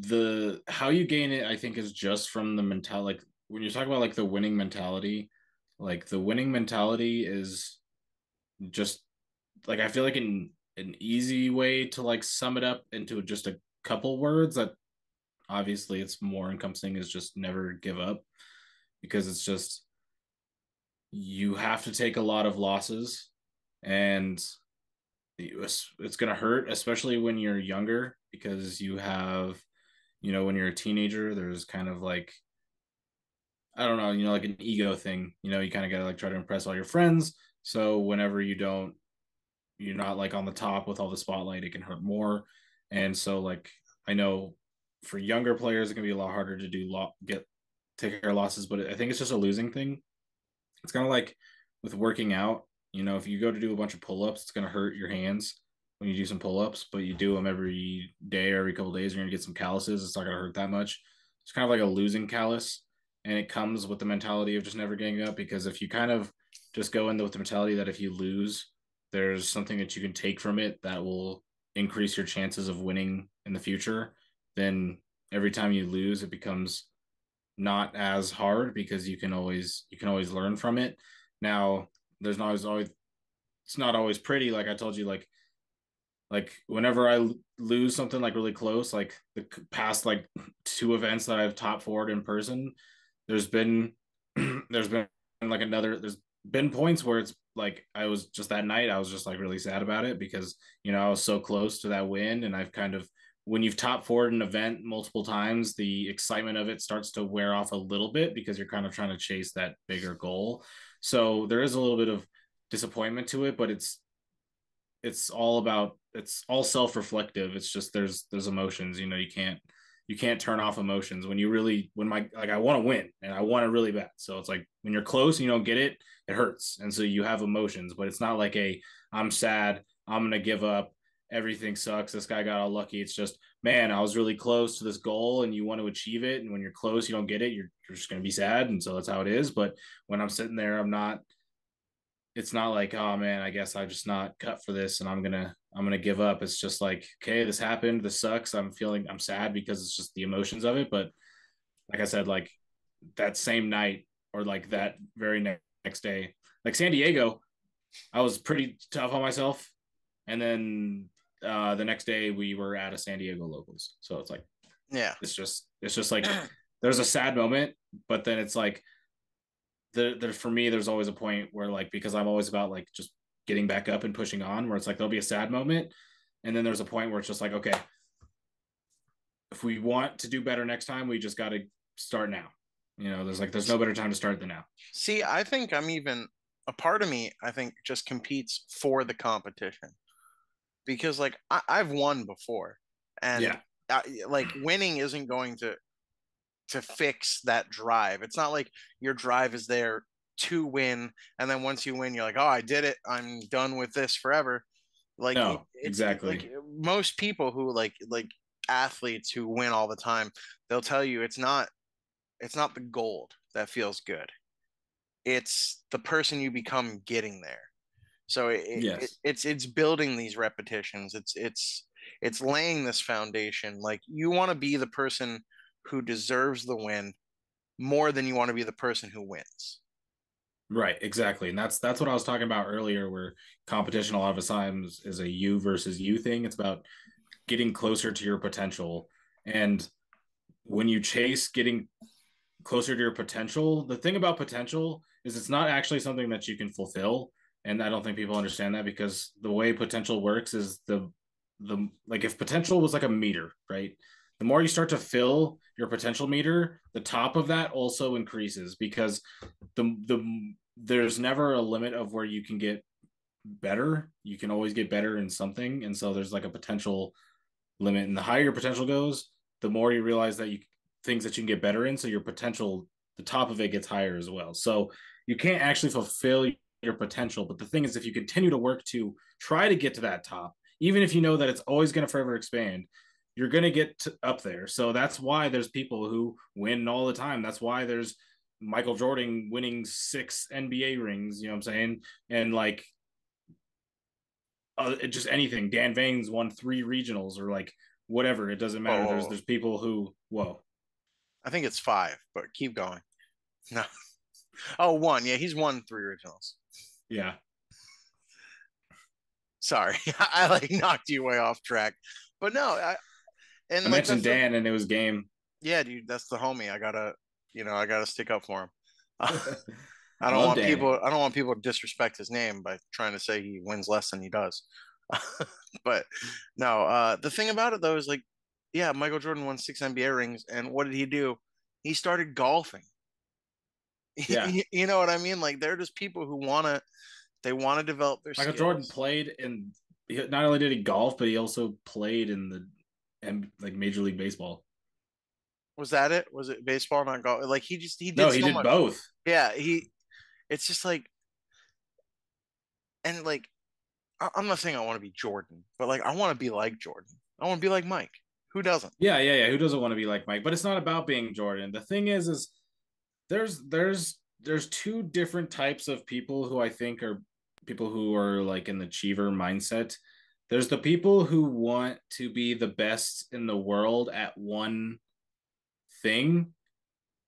the how you gain it, I think, is just from the mentality. Like when you talk about like the winning mentality, like the winning mentality is just like, I feel like an easy way to like sum it up into just a couple words, that obviously it's more encompassing, is just never give up. Because it's just, you have to take a lot of losses, and it's going to hurt, especially when you're younger, because you have, when you're a teenager, there's kind of like, I don't know, like an ego thing. You kind of got to like try to impress all your friends. So whenever you don't you're not like on the top with all the spotlight, it can hurt more. And so like I know for younger players it can be a lot harder to get take care of losses, but I think it's just a losing thing. It's kind of like with working out. If you go to do a bunch of pull-ups, it's going to hurt your hands when you do some pull-ups, but you do them every day or every couple days, you're going to get some calluses. It's not going to hurt that much. It's kind of like a losing callus, and it comes with the mentality of just never getting up, because if you kind of just go in with the mentality that if you lose, there's something that you can take from it that will increase your chances of winning in the future, then every time you lose, it becomes not as hard because you can always learn from it. Now, there's not always it's not always pretty. Like I told you, like whenever I lose something like really close, like the past like two events that I've top forward in person, there's been there's been like there's been points where it's like I was just that night I was just like really sad about it because I was so close to that win, and I've kind of, when you've top forward an event multiple times, the excitement of it starts to wear off a little bit because you're kind of trying to chase that bigger goal. So there is a little bit of disappointment to it, but it's all self-reflective. It's just there's emotions. You can't turn off emotions when you really, when my like I want to win and I want it really bad. So it's like when you're close and you don't get it, it hurts, and so you have emotions. But it's not like I'm sad, I'm gonna give up, everything sucks, this guy got all lucky. It's just, man, I was really close to this goal and you want to achieve it, and when you're close you don't get it, you're just gonna be sad, and so that's how it is. But when I'm sitting there, it's not like, oh man, I guess I'm just not cut for this and I'm gonna give up. It's just like, okay, this happened, this sucks, I'm sad because it's just the emotions of it. But like I said, like that same night or like that very next day, like San Diego, I was pretty tough on myself, and then the next day we were at a San Diego locals, so it's like Yeah. it's just like there's a sad moment, but then it's like for me, there's always a point where, like, because I'm always about like just getting back up and pushing on, where it's like there'll be a sad moment, and then there's a point where it's just like, okay, if we want to do better next time, we just got to start now. There's no better time to start than now. See, I think I'm even a part of me, I think, just competes for the competition because, like, I've won before, and Yeah. like winning isn't going to fix that drive. It's not like your drive is there to win, and then once you win, you're like, oh, I did it. I'm done with this forever. Like No, it's like exactly. most people who like athletes who win all the time, they'll tell you it's not the gold that feels good. It's the person you become getting there. So Yes. it's building these repetitions. It's laying this foundation. Like you want to be the person who deserves the win more than you want to be the person who wins. Right, exactly. And that's what I was talking about earlier, where competition a lot of the times is a you versus you thing. It's about getting closer to your potential. And when you chase getting closer to your potential, the thing about potential is it's not actually something that you can fulfill. And I don't think people understand that, because the way potential works is the like, if potential was like a meter, right? The more you start to fill your potential meter, the top of that also increases, because there's never a limit of where you can get better. You can always get better in something, and so there's like a potential limit. And the higher your potential goes, the more you realize that you things that you can get better in. So your potential, the top of it gets higher as well. So you can't actually fulfill your potential. But the thing is, if you continue to work to try to get to that top, even if you know that it's always going to forever expand, you're going to get up there. So that's why there's people who win all the time. That's why there's Michael Jordan winning 6 NBA rings. You know what I'm saying? And like just anything. Dan Vanes won 3 regionals, or like whatever. It doesn't matter. There's Oh, there's people who, whoa, I think it's five, but keep going. No. Oh, one. Yeah, he's won three originals. yeah. Sorry, I like knocked you way off track. But no, I and like mentioned that's the Dan and it was game. yeah, dude, that's the homie. I gotta stick up for him. I don't Love want Dan. people. I don't want people to disrespect his name by trying to say he wins less than he does. But no, the thing about it though is like, yeah, Michael Jordan won 6 NBA rings, and what did he do? He started golfing. Yeah. You know what I mean? Like, they're just people who want to They want to develop their Michael Jordan skills. played in. Not only did he golf, but he also played in the and like Major League Baseball. Was that it? Was it baseball, not golf? Like he No, did he so did much. both. Yeah, it's just like, and like I'm not saying I want to be Jordan, but like I want to be like Jordan. I want to be like Mike. Who doesn't? Yeah. Who doesn't want to be like Mike? But it's not about being Jordan. The thing is there's two different types of people who I think are people who are like an achiever mindset. There's the people who want to be the best in the world at one thing,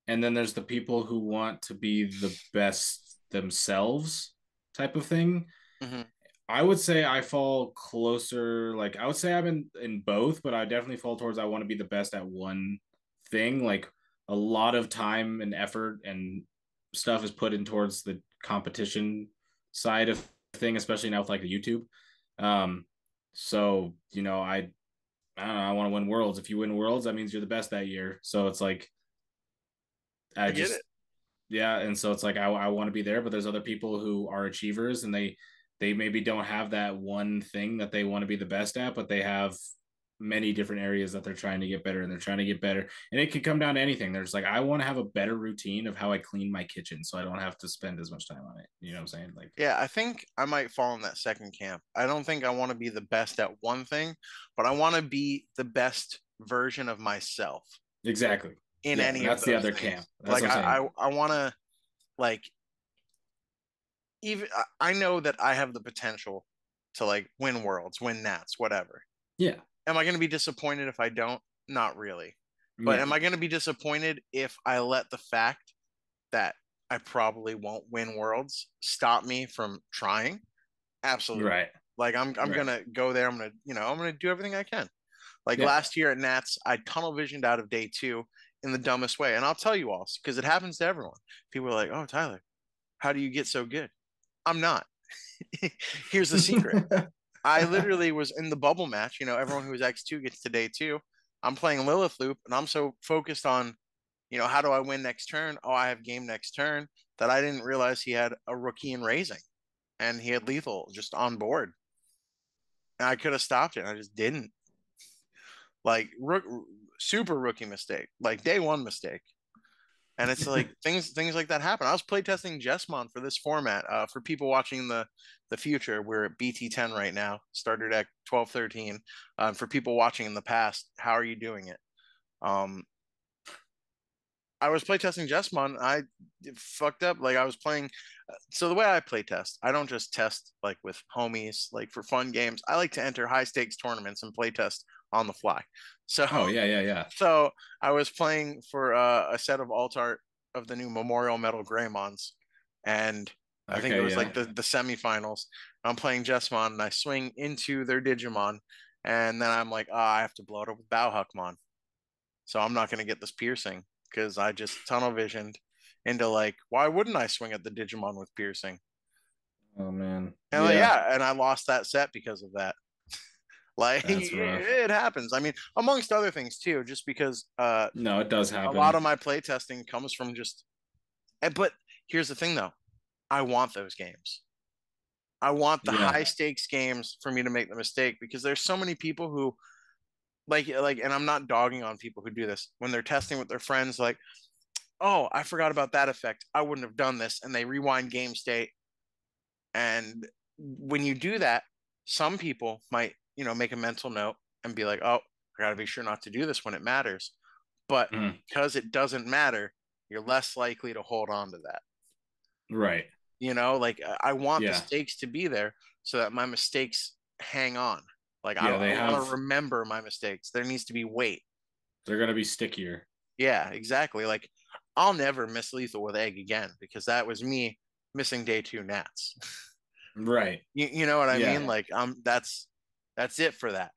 and then there's the people who want to be the best themselves type of thing. Hmm. I would say I fall closer. Like I would say I'm in both, but I definitely fall towards I want to be the best at one thing. Like a lot of time and effort and stuff is put in towards the competition side of thing, especially now with like the YouTube. Um, so I don't know. I want to win worlds. If you win worlds, that means you're the best that year. So it's like I I get just it. yeah, and so it's like I want to be there, but there's other people who are achievers and they maybe don't have that one thing that they want to be the best at, but they have many different areas that they're trying to get better and they're trying to get better. And it could come down to anything. There's like I want to have a better routine of how I clean my kitchen so I don't have to spend as much time on it. You know what I'm saying? Like Yeah, I think I might fall in that second camp. I don't think I want to be the best at one thing, but I want to be the best version of myself exactly. in Yeah, any of that's the those other camp. things. That's Like what I'm saying. I want to like even I know that I have the potential to like win worlds, win Nats, whatever. Yeah. Am I going to be disappointed if I don't? Not really. But Yeah. am I going to be disappointed if I let the fact that I probably won't win worlds stop me from trying? Absolutely. Right. Like I'm Right. gonna go there. I'm gonna do everything I can. Like Yeah. last year at Nats, I tunnel visioned out of day two in the dumbest way. And I'll tell you all, because it happens to everyone. People are like, "Oh, Tyler, how do you get so good?" I'm not. Here's the secret. I literally was in the bubble match. Everyone who's X2 gets to day two. I'm playing Lilith Loop, and I'm so focused on, how do I win next turn? Oh, I have game next turn, that I didn't realize he had a rookie in raising and he had lethal just on board. And I could have stopped it. And I just didn't. Like, super rookie mistake, like day one mistake. And it's like things like that happen. I was playtesting Jessmon for this format. For people watching the future, we're at BT10 right now. Started at 12-13. For people watching in the past, how are you doing it? Um, I was playtesting Jessmon. I fucked up. Like I was playing. So the way I playtest, I don't just test like with homies, like for fun games. I like to enter high stakes tournaments and playtest on the fly. So Oh yeah. so I was playing for a set of alt art of the new Memorial Metal Greymons, and I think it Okay, was like yeah. the semifinals. I'm playing Jessmon, and I swing into their Digimon, and then I'm like, I have to blow it up with Bauhuckmon, so I'm not going to get this piercing because I just tunnel visioned into like, why wouldn't I swing at the Digimon with piercing? Oh man. And like, Yeah. yeah, and I lost that set because of that. Like That's rough. it happens. I mean, amongst other things too, just because No, it does a lot happen. of my playtesting comes from just. But here's the thing, though. I want those games. I want the Yeah. high stakes games for me to make the mistake because there's so many people who and I'm not dogging on people who do this when they're testing with their friends. Like, oh, I forgot about that effect. I wouldn't have done this, and they rewind game state. And when you do that, some people might make a mental note and be like, oh, I got to be sure not to do this when it matters. But Mhm. because it doesn't matter, you're less likely to hold on to that. Right. Like I want the Yeah. stakes to be there so that my mistakes hang on. Like I, Yeah, I they want to have remember my mistakes. There needs to be weight. they're gonna be stickier. Yeah, exactly. Like I'll never miss lethal with egg again because that was me missing day two Nats. Right. You know what I Yeah. mean? Like that's it for that.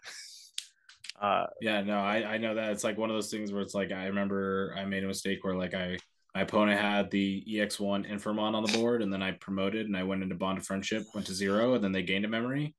Uh, Yeah, no, I know that it's like one of those things where it's like I remember I made a mistake where like my opponent had the EX1 Infirmon on the board and then I promoted and I went into Bond of Friendship, went to 0, and then they gained a memory.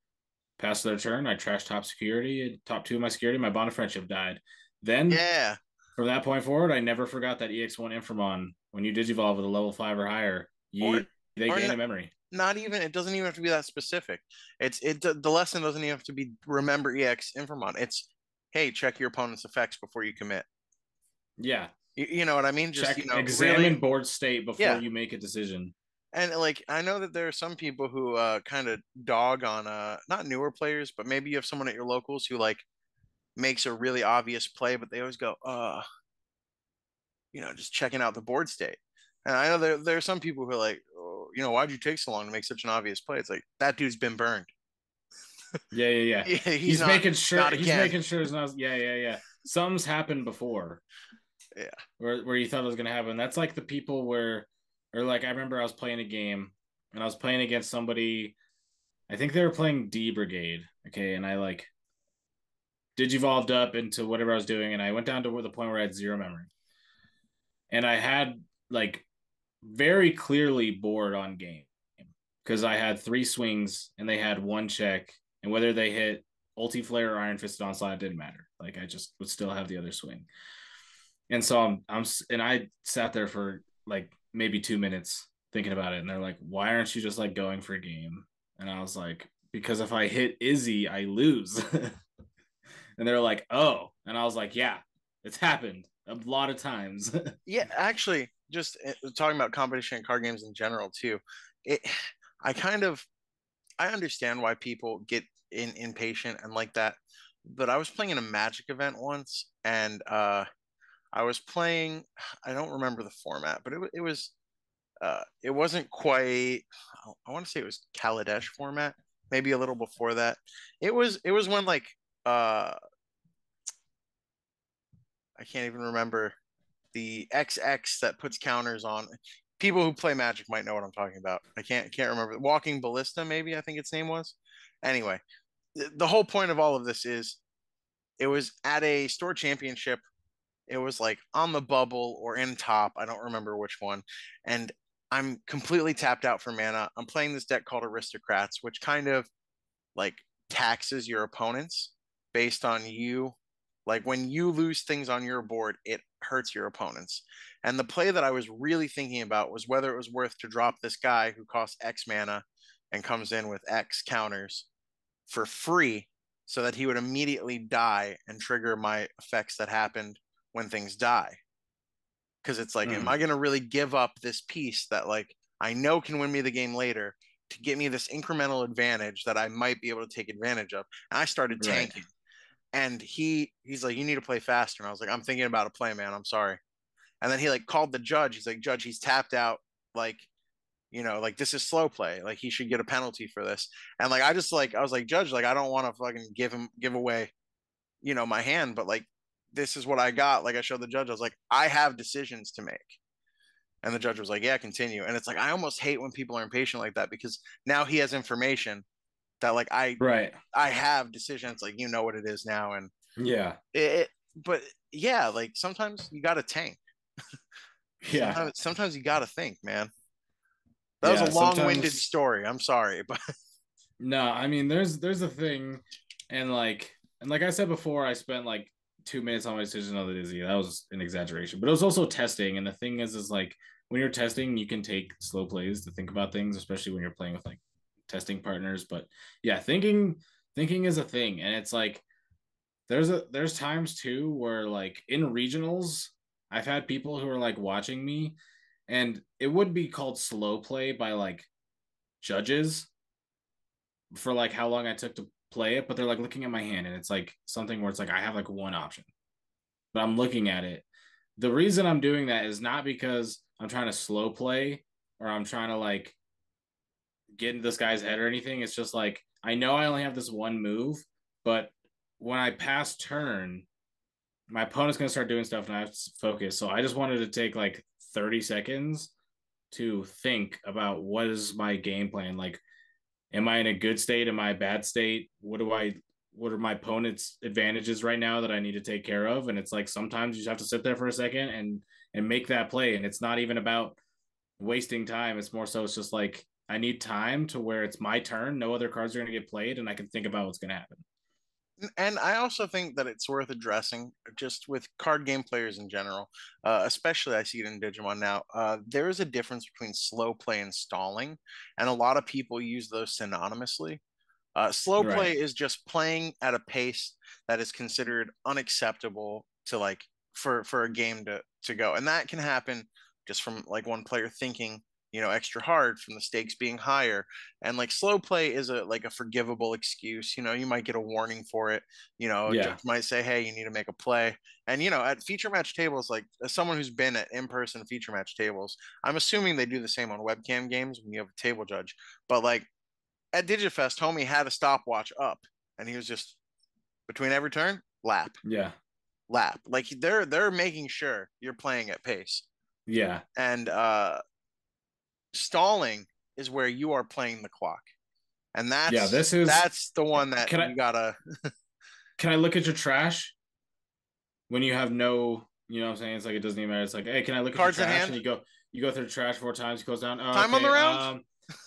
Passed their turn, I trashed top security, top 2 of my security, my Bond of Friendship died. Then yeah, from that point forward, I never forgot that EX1 Infirmon. When you digivolve with a level 5 or higher, or they or gain a memory. not even, it doesn't even have to be that specific. The lesson doesn't even have to be remember EX Infamon. It's, hey, check your opponent's effects before you commit. Yeah. You know what I mean? Just, Check, really, examine board state before yeah. you make a decision. And like I know that there are some people who kind of dog on not newer players, but maybe you have someone at your locals who like makes a really obvious play, but they always go, just checking out the board state. And I know there are some people who are like, oh, why'd you take so long to make such an obvious play? It's like that dude's been burned. Yeah, yeah, yeah. Yeah, he's He's not making sure. not He's again. making sure it's not. Yeah, yeah, yeah. Something's happened before Yeah. where you thought it was gonna happen. That's like the people where, or like I remember I was playing a game and I was playing against somebody. I think they were playing D Brigade. Okay, and I like digivolved up into whatever I was doing, and I went down to the point where I had zero memory, and I had like very clearly board on game because I had three swings and they had one check, and whether they hit ulti flare or iron fisted onslaught, it didn't matter. Like I just would still have the other swing, and so and I sat there for like maybe 2 minutes thinking about it, and they're like, "Why aren't you just like going for a game?" And I was like, "Because if I hit Izzy, I lose." And they're like, "Oh," and I was like, "Yeah, it's happened a lot of times." Yeah, actually, just talking about competition and card games in general too. It, I kind of I understand why people get impatient and like that, but I was playing in a Magic event once, and I was playing. I don't remember the format, but it wasn't quite. I want to say it was Kaladesh format, maybe a little before that. It was when like uh I can't even remember the XX that puts counters on. People who play Magic might know what I'm talking about. I can't remember. Walking Ballista, maybe I think its name was. Anyway, the whole point of all of this is it was at a store championship. It was like on the bubble or in top. I don't remember which one. And I'm completely tapped out for mana. I'm playing this deck called Aristocrats, which kind of like taxes your opponents based on you. Like when you lose things on your board, it hurts your opponents. And the play that I was really thinking about was whether it was worth to drop this guy who costs X mana and comes in with X counters for free so that he would immediately die and trigger my effects that happened when things die. Because it's like, am Mm, I going to really give up this piece that like I know can win me the game later to get me this incremental advantage that I might be able to take advantage of? And I started right. tanking, and he's like, you need to play faster. And I was like, I'm thinking about a play, man. I'm sorry. And then he like called the judge. He's like, Judge, he's tapped out. Like, like this is slow play. Like he should get a penalty for this. And like I was like, Judge, like I don't want to fucking give away, my hand, but like this is what I got. Like I showed the judge. I was like, I have decisions to make. And the judge was like, yeah, continue. And it's like I almost hate when people are impatient like that because now he has information that like Right. I have decisions, like what it is now. And Yeah. but yeah, like sometimes you gotta tank. Yeah. Sometimes you gotta think, man. That was a Yeah. long-winded Sometimes story. I'm sorry, but no, I mean there's a thing, and like I said before, I spent like 2 minutes on my decision on the Dizzy. That was an exaggeration. But it was also testing. And the thing is like when you're testing, you can take slow plays to think about things, especially when you're playing with like testing partners. But yeah, thinking is a thing. And it's like there's times too where like in regionals, I've had people who are like watching me, and it would be called slow play by like judges for like how long I took to play it, but they're like looking at my hand, and it's like something where it's like I have like one option, but I'm looking at it. The reason I'm doing that is not because I'm trying to slow play or I'm trying to like get into this guy's head or anything. It's just like I know I only have this one move, but when I pass turn, my opponent's gonna start doing stuff and I have to focus. So I just wanted to take like 30 seconds to think about what is my game plan. Like, am I in a good state? Am I a bad state? What are my opponent's advantages right now that I need to take care of? And it's like sometimes you just have to sit there for a second and make that play. And it's not even about wasting time. It's more so it's just like I need time to where it's my turn. No other cards are going to get played, and I can think about what's going to happen. And I also think that it's worth addressing just with card game players in general, especially I see it in Digimon now. There is a difference between slow play and stalling, and a lot of people use those synonymously. Slow Right. play is just playing at a pace that is considered unacceptable to like for a game to go, and that can happen just from like one player thinking, extra hard from the stakes being higher. And like slow play is a like a forgivable excuse. You might get a warning for it. A judge Yeah. might say, hey, you need to make a play. And at feature match tables, like as someone who's been at in-person feature match tables, I'm assuming they do the same on webcam games when you have a table judge. But like at Digifest, homie had a stopwatch up, and he was just between every turn, lap, Yeah. lap. Like they're making sure you're playing at pace. Yeah. And stalling is where you are playing the clock, and Yeah. that's This is. that's the one that Can I you gotta. can I look at your trash when you have no? You know what I'm saying? It's like it doesn't even matter. It's like, hey, can I look at your Cards in trash? And hand, you go through the trash 4 times. He goes down. Oh, time on the okay. round.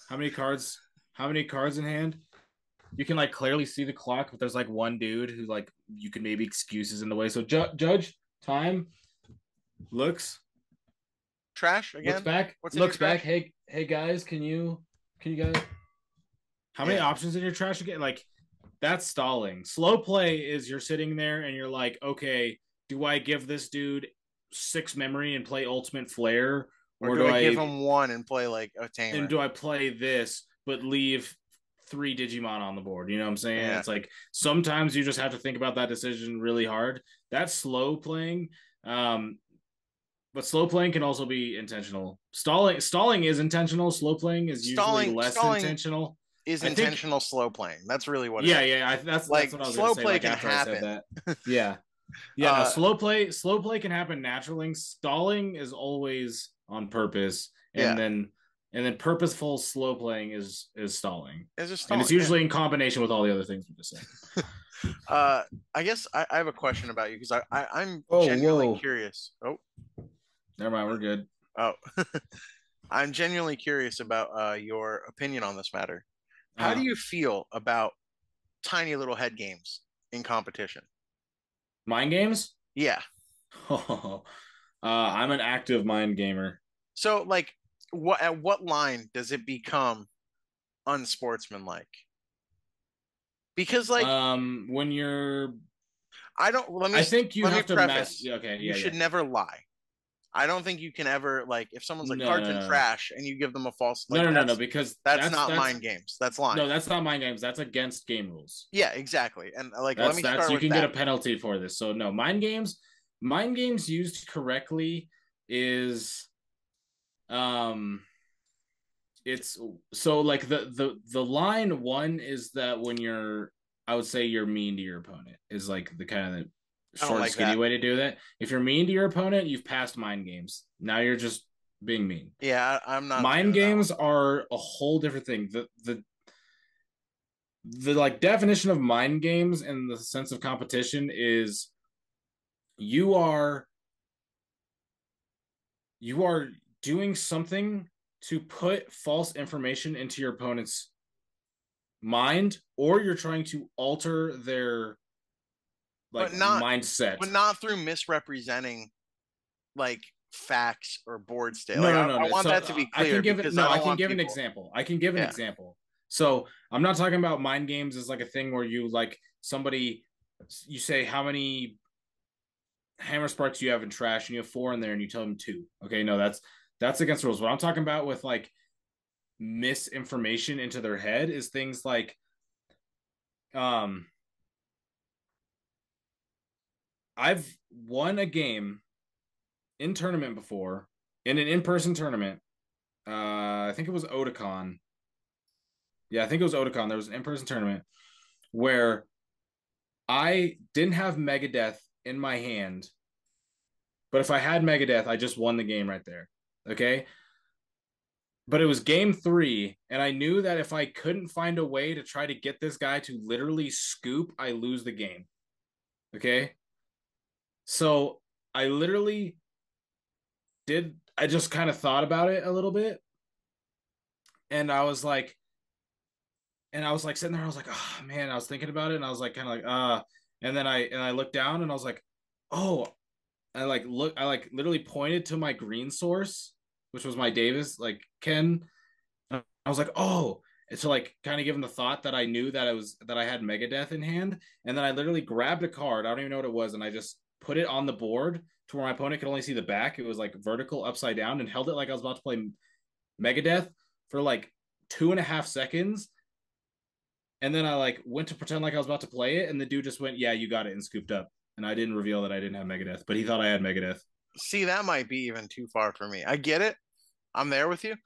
How many cards? How many cards in hand? You can like clearly see the clock, but there's like one dude who like you can maybe excuses in the way. So judge time looks Trash looks again. back What's in your looks back. trash? Hey guys, can you guys how many Yeah, options in your trash again? Like that's stalling. Slow play is you're sitting there and you're like, okay, do I give this dude 6 memory and play ultimate flare, or or do do I give I him one and play like a and tamer? do I play this but leave 3 Digimon on the board? You know what I'm saying? Yeah, It's like sometimes you just have to think about that decision really hard. That's slow playing. Um, but slow playing can also be intentional. Stalling is intentional. Slow playing is usually less stalling intentional. is I think intentional slow playing. That's really what it yeah, is. yeah, that's Like what I was gonna slow say. play Like can after I said happen. that, yeah, yeah. No, uh slow play can happen naturally. Stalling is always on purpose, yeah, and then purposeful slow playing is stalling, it's just and it's stalling. Yeah. usually in combination with all the other things we just said. I guess I have a question about you because I'm Oh, genuinely whoa! curious. Never mind, we're good. Oh, I'm genuinely curious about your opinion on this matter. How do Uh you feel about tiny little head games in competition? Mind games. Yeah. I'm an active mind gamer. So like, at what line does it become unsportsmanlike? Because like When you're, I don't let me I think you let me have to mess. preface, Okay, you yeah, should yeah. never lie. I don't think you can ever like if someone's like No, cards no, and no, trash and you give them a false no, like no, no, no. that's Because that's not that's mind games. That's lying. no, that's not mind games. That's against game rules. Yeah, exactly. And like let me That's start you with can get a that. penalty for this. So no, mind games used correctly is um it's so like the line one is that when you're I would say you're mean to your opponent is like the kind of I don't short and like skinny that. way to do that. If you're mean to your opponent, you've passed mind games. Now you're just being mean. Yeah, I'm not a fan Mind of that one. games are a whole different thing. The like definition of mind games in the sense of competition is you are you are doing something to put false information into your opponent's mind, or you're trying to alter their like But not mindset. but not through misrepresenting like facts or board state. Like No, no, I, no, I no. want So that to be I can clear give it. because No, I I don't can want give an people. example. I can give an Yeah. example. So I'm not talking about mind games as like a thing where you like somebody, you say how many hammer sparks you have in trash, and you have 4 in there, and you tell them 2. Okay, no, that's against the rules. What I'm talking about with like misinformation into their head is things like um I've won a game in tournament before in an in-person tournament. I think it was Otakon. Yeah, I think it was Otakon. There was an in-person tournament where I didn't have Megadeth in my hand, but if I had Megadeth, I just won the game right there. Okay. But it was game 3, and I knew that if I couldn't find a way to try to get this guy to literally scoop, I lose the game. Okay. So I literally I just kind of thought about it a little bit, and I was like, and I was like sitting there, I was like, oh man, I was thinking about it, and I was like kind of like and then I looked down and I was like, oh, I like literally pointed to my green source, which was my Davis, like Ken. I was like, oh, and so like kind of given the thought that I knew that I had Megadeth in hand, and then I literally grabbed a card. I don't even know what it was, and I just put it on the board to where my opponent could only see the back. It was like vertical upside down, and held it like I was about to play Megadeth for like 2.5 seconds. And then I like went to pretend like I was about to play it, and the dude just went, "Yeah, you got it," and scooped up. And I didn't reveal that I didn't have Megadeth, but he thought I had Megadeth. See, that might be even too far for me. I get it. I'm there with you.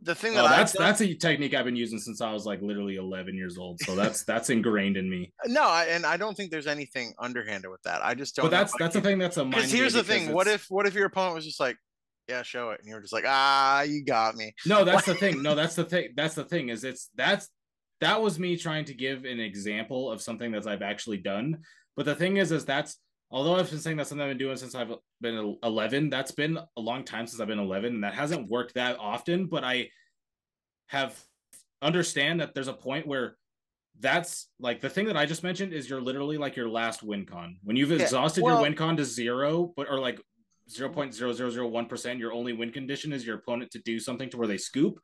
The thing that Oh, I've done, that's a technique I've been using since I was like literally 11 years old. So that's ingrained in me. no, and I don't think there's anything underhanded with that. I just But don't know if I that's the can. thing that's a Because mind here's game the because thing: it's what if your opponent was just like, "Yeah, show it," and you were just like, "Ah, you got me." no, that's the thing. No, that's the thing. That's the thing is that was me trying to give an example of something that I've actually done. But the thing is that's although I've been saying that's something I've been doing since I've been 11, that's been a long time since I've been 11, and that hasn't worked that often. But I have understand that there's a point where that's like the thing that I just mentioned is you're literally like your last win con. When you've Yeah. exhausted your Well, win con to zero, but or like 0.0001%, your only win condition is your opponent to do something to where they scoop.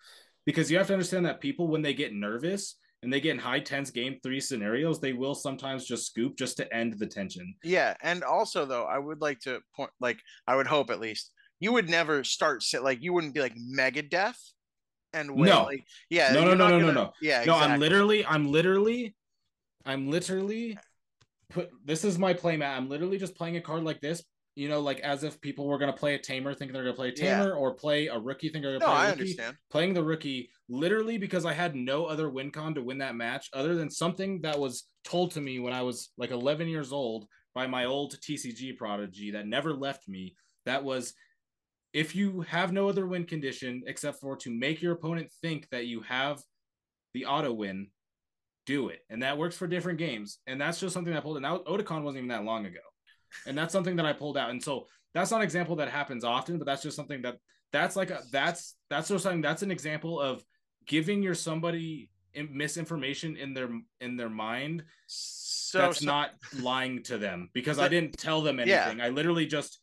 Because you have to understand that people, when they get nervous and they get in high tense game 3 scenarios, they will sometimes just scoop just to end the tension. yeah, and also though, I would like to point, like, I would hope at least you would never start like you wouldn't be like Megadeth and wait, No, like, yeah, no, no, you're no, not no, no, gonna, no. yeah, No, exactly. I'm literally put this is my play mat. I'm literally just playing a card like this, like as if people were gonna play a tamer, thinking they're gonna play a Yeah, tamer, or play a rookie, thinking they're gonna no, play a I rookie, understand. playing the rookie literally because I had no other win con to win that match other than something that was told to me when I was like 11 years old by my old TCG prodigy that never left me. That was if you have no other win condition except for to make your opponent think that you have the auto win, do it. And that works for different games. And that's just something that I pulled. And now Otakon wasn't even that long ago. And that's something that I pulled out. And so that's not an example that happens often, but that's just something that's like that's just something that's an example of giving your somebody misinformation in their mind So, that's so, not lying to them because I so, didn't tell them yeah. anything. I literally just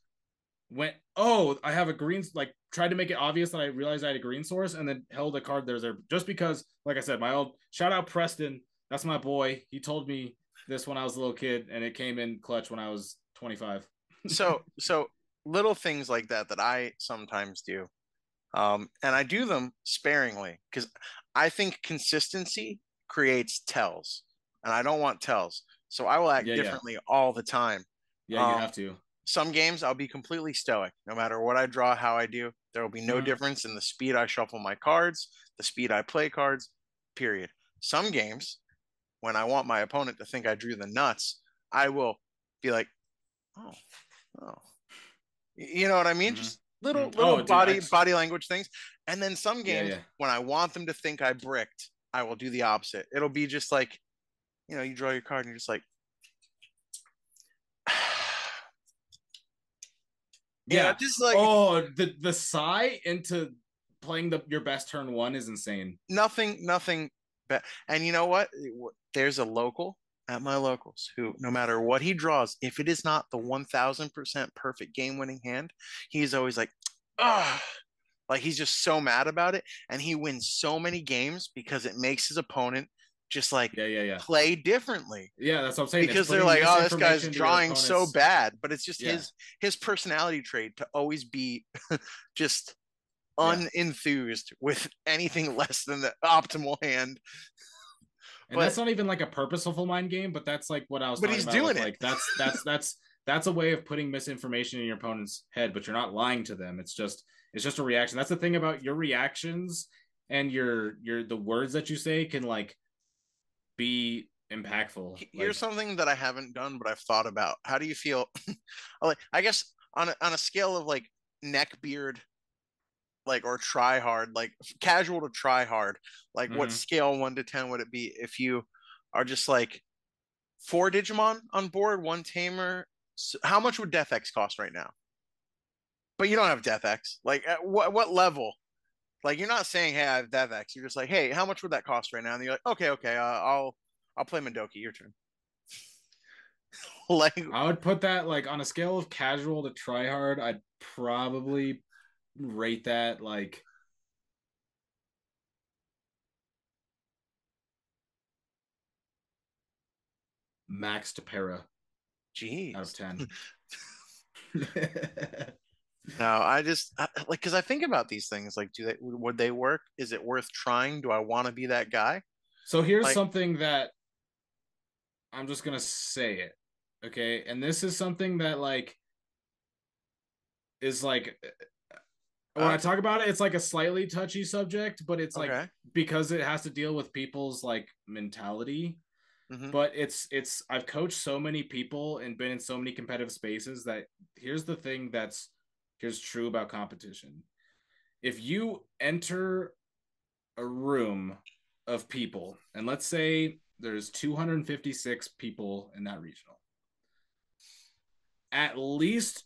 went, oh, I have a green, like tried to make it obvious that I realized I had a green source and then held a card there just because, like I said, my old shout out Preston, that's my boy. He told me this when I was a little kid and it came in clutch when I was 25. So little things like that that I sometimes do. And I do them sparingly because I think consistency creates tells, and I don't want tells. So I will act Yeah, yeah. differently all the time. Yeah, you Um, have to. some games I'll be completely stoic. No matter what I draw, how I do, there will be no Mm-hmm. difference in the speed I shuffle my cards, the speed I play cards, period. Some games, when I want my opponent to think I drew the nuts, I will be like, oh, oh, you know what I mean? Mm-hmm. Just little Oh, dude, body language things. And then some yeah, games, yeah. when I want them to think I bricked, I will do the opposite. It'll be just like, you draw your card and you're just like, Yeah. just like Oh, the sigh into playing your best turn one is insane. nothing. And you know what? There's a local at my locals who, no matter what he draws, if it is not the 1000% perfect game winning hand, he's always like, ah. Like he's just so mad about it, and he wins so many games because it makes his opponent just like Yeah, yeah, yeah. play differently Yeah, that's what I'm saying. It's because they're putting like, oh, this guy's misinformation into your drawing so opponent's. bad, but it's just Yeah, his personality trait to always be just yeah. unenthused with anything less than the optimal hand. And But that's not even like a purposeful mind game, but that's like what I was talking he's about doing with it. like that's a way of putting misinformation in your opponent's head, but you're not lying to them. It's just a reaction. That's the thing about your reactions and your the words that you say can like be impactful. Here's Like something that I haven't done, but I've thought about. How do you feel? Like, I guess on a scale of like neck beard, like, or try hard, like casual to try hard, like what mm-hmm. scale 1 to 10 would it be if you are just like four Digimon on board, one tamer? So how much would Death X cost right now? But you don't have Death X. Like, at what level? Like you're not saying, "Hey, I have DevX." You're just like, "Hey, how much would that cost right now?" And you're like, "Okay, okay, I'll play Mendoki. Your turn." Like, I would put that like on a scale of casual to try hard. I'd probably rate that like max to para out of jeez. 10. No, like because I think about these things. Like, do they would they work? Is it worth trying? Do I want to be that guy? So here's Like, something that I'm just gonna say it. Okay. And this is something that like is like when I uh, talk about it, it's like a slightly touchy subject, but it's like okay. because it has to deal with people's like mentality. Hmm. But it's I've coached so many people and been in so many competitive spaces that here's the thing that's here's true about competition. If you enter a room of people, and let's say there's 256 people in that regional, at least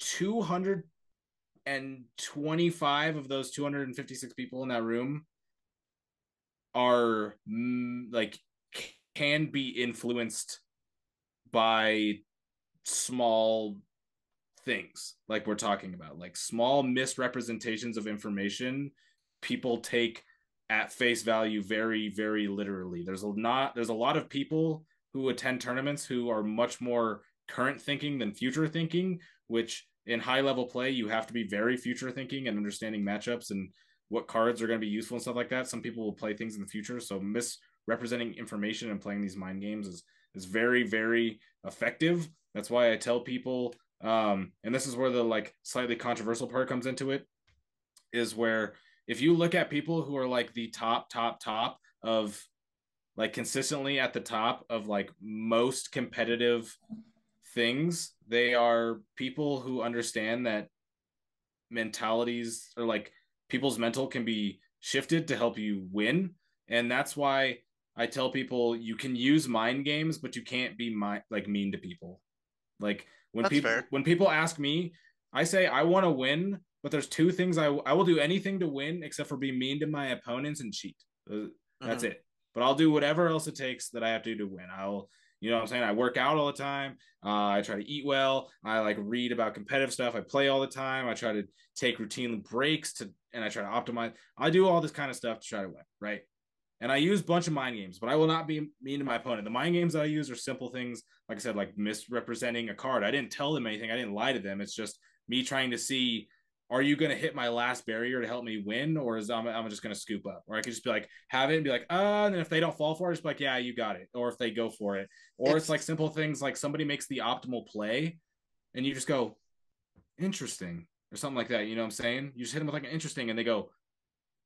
225 of those 256 people in that room are like can be influenced by small things like we're talking about, like small misrepresentations of information people take at face value very, very literally. There's a lot of people who attend tournaments who are much more current thinking than future thinking, which in high level play you have to be very future thinking and understanding matchups and what cards are going to be useful and stuff like that. Some people will play things in the future, so misrepresenting information and playing these mind games is very, very effective. That's why I tell people, and this is where the like slightly controversial part comes into it, is where if you look at people who are like the top of like consistently at the top of like most competitive things, they are people who understand that mentalities or like people's mental can be shifted to help you win. And that's why I tell people you can use mind games, but you can't be like mean to people. Like That's fair. when people ask me, I say I want to win, but there's two things I will do anything to win except for be mean to my opponents and cheat. That's Hmm. it. But I'll do whatever else it takes that I have to do to win. I'll, you know what I'm saying? I work out all the time. I try to eat well. I like read about competitive stuff. I play all the time. I try to take routine breaks and I try to optimize. I do all this kind of stuff to try to win, right? And I use a bunch of mind games, but I will not be mean to my opponent. The mind games that I use are simple things, like I said, like misrepresenting a card. I didn't tell them anything. I didn't lie to them. It's just me trying to see, are you going to hit my last barrier to help me win, or is I'm just going to scoop up? Or I could just be like, have it and be like, and then if they don't fall for it, just be like, yeah, you got it. Or if they go for it, or it's like It's simple things like somebody makes the optimal play, and you just go, interesting, or something like that. You know what I'm saying? You just hit them with like an interesting, and they go,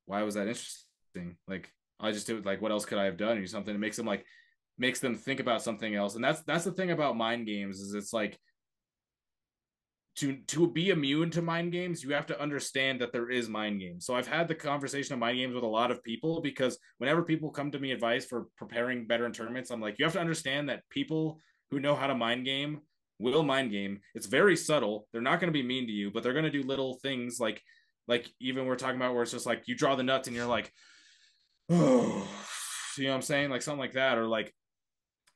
why was that interesting? Like I just did like what else could I have done or something? It makes them think about something else. And that's the thing about mind games is it's like to be immune to mind games, you have to understand that there is mind games. So I've had the conversation of mind games with a lot of people because whenever people come to me advice for preparing better in tournaments, I'm like, you have to understand that people who know how to mind game will mind game. It's very subtle. They're not going to be mean to you, but they're going to do little things like even we're talking about where it's just like you draw the nuts and you're like, oh, you know what I'm saying? Like something like that, or like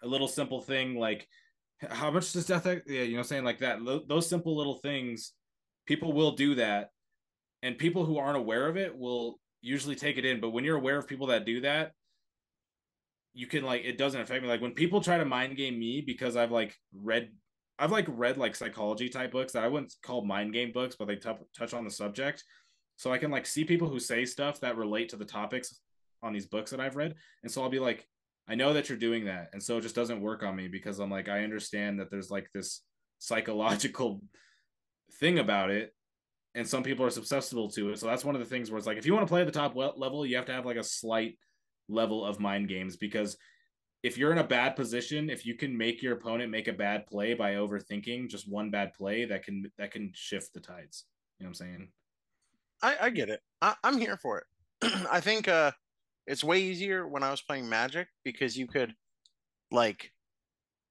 a little simple thing like how much does death? Yeah, you know, what I'm saying like that. Those simple little things, people will do that, and people who aren't aware of it will usually take it in. But when you're aware of people that do that, you can like it doesn't affect me. Like when people try to mind game me because I've like read like psychology type books that I wouldn't call mind game books, but they touch on the subject. So I can like see people who say stuff that relate to the topics on these books that I've read. And so I'll be like, I know that you're doing that. And so it just doesn't work on me because I'm like, I understand that there's like this psychological thing about it. And some people are susceptible to it. So that's one of the things where it's like, if you want to play at the top level, you have to have like a slight level of mind games because if you're in a bad position, if you can make your opponent make a bad play by overthinking just one bad play, that can shift the tides. You know what I'm saying? I get it. I'm here for it. I think it's way easier when I was playing Magic because you could like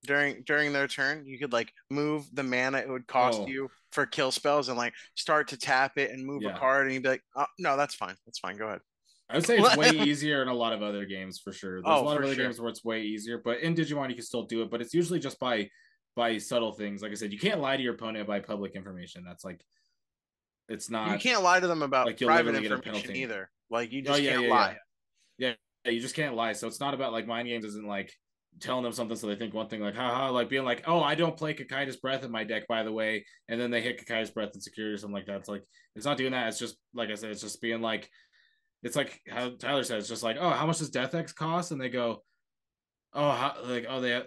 during their turn, you could like move the mana it would cost Oh, you for kill spells and like start to tap it and move a yeah. card, and you'd be like, oh, no, that's fine. That's fine. Go I would say it's way ahead. easier in a lot of other games for sure. There's a Oh, lot of for other sure. games where it's way easier, but in Digimon you can still do it, but it's usually just by subtle things. Like I said, you can't lie to your opponent by public information. That's like it's You not can't lie to them about like you'll private literally get a information penalty. either. Like you Oh just yeah, can't yeah, lie. yeah. Yeah, yeah, you just can't lie. So it's not about like mind games isn't like telling them something so they think one thing like haha like being like, oh, I don't play Kakaitis Breath in my deck, by the way, and then they hit Kakaitis Breath and security or something like that. It's like it's not doing that. It's just like I said, it's just being like it's like how Tyler said, it's just like, oh, how much does Death X cost? And they go, oh, like oh they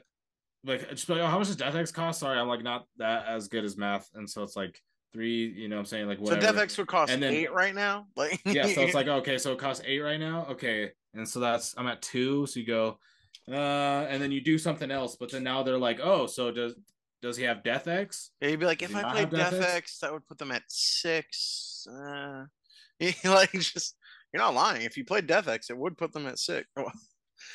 like just like, oh, how much does Death X cost? Sorry, I'm like not that as good as math, and so it's like three, you know, what I'm saying like So whatever, DevX would cost and then 8 right now. Like yeah, so it's like okay, so it costs 8 right now, okay, and so that's I'm at 2, so you go, and then you do something else, but then now they're like, oh, so does he have Death X? you'd be like, Does if he I not have played Death X? DefX, that would put them at 6. Like just you're not lying. If you played DefX, it would put them at 6.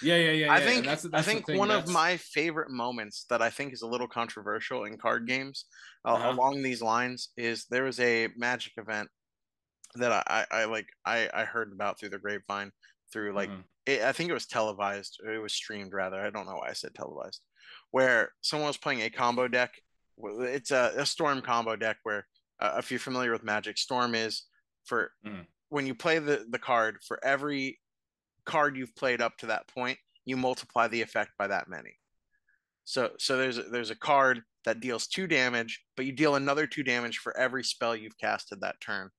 Yeah, yeah, yeah, I yeah, and think I that's the think thing. one of That's my favorite moments that I think is a little controversial in card games uh-huh. along these lines is there was a Magic event that I heard about through the grapevine through like Uh-huh. I think it was televised or it was streamed rather. I don't know why I said televised. Where someone was playing a combo deck. It's a storm combo deck where if you're familiar with Magic, storm is for Uh-huh. when you play the card for every card you've played up to that point, you multiply the effect by that many. So there's a card that deals 2 damage, but you deal another 2 damage for every spell you've casted that turn.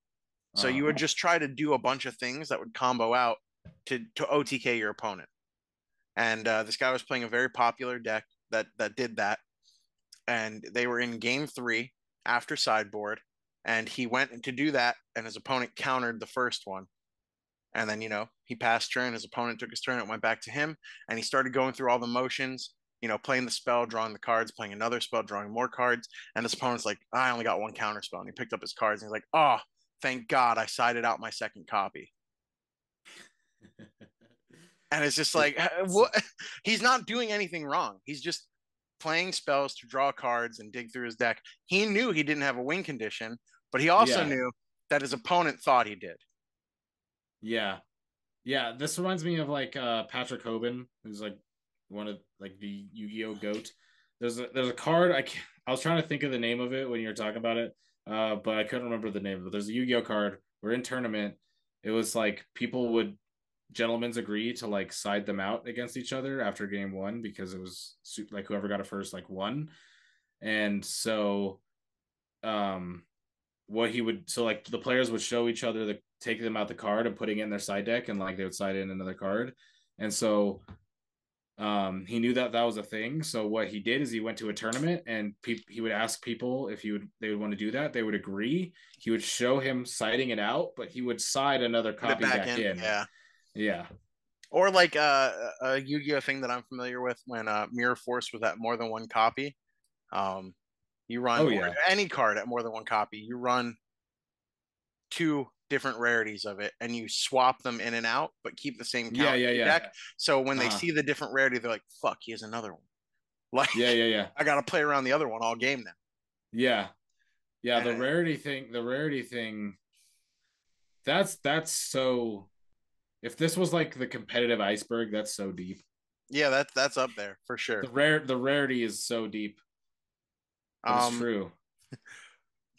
So Uh-huh. you would just try to do a bunch of things that would combo out to OTK your opponent. And this guy was playing a very popular deck that did that. And they were in game 3 after sideboard, and he went to do that, and his opponent countered the first one. And then, he passed turn, his opponent took his turn, it went back to him, and he started going through all the motions, playing the spell, drawing the cards, playing another spell, drawing more cards. And his opponent's like, I only got one counter spell. And he picked up his cards and he's like, oh, thank God I sided out my second copy. And it's just like, It's what? He's not doing anything wrong. He's just playing spells to draw cards and dig through his deck. He knew he didn't have a win condition, but he also yeah, knew that his opponent thought he did. yeah. Yeah, this reminds me of like Patrick Hoban, who's like one of like the Yu-Gi-Oh goat. There's a card I was trying to think of the name of it when you were talking about it, but I couldn't remember the name of it. There's a Yu-Gi-Oh card. We're in tournament. It was like people would gentlemen's agree to like side them out against each other after game 1 because it was like whoever got it first like won, and so um what he would so like the players would show each other the taking them out the card and putting it in their side deck and like they would side in another card. And so he knew that that was a thing. So what he did is he went to a tournament and he would ask people if they would want to do that. They would agree. He would show him siding it out, but he would side another Put it copy back back in. in. Yeah. Yeah. Or like a Yu-Gi-Oh thing that I'm familiar with when Mirror Force was at more than one copy. Um, you run Oh or yeah. any card at more than one copy. You run 2 different rarities of it, and you swap them in and out, but keep the same Yeah, count yeah, in your yeah. deck. So when they Uh-huh. see the different rarity, they're like, "Fuck, he has another one." Like Yeah, yeah, yeah. I got to play around the other one all game now. Yeah. Yeah, And the rarity thing that's so if this was like the competitive iceberg, that's so deep. yeah, that's up there for sure. The rarity is so deep, but it's Um, true.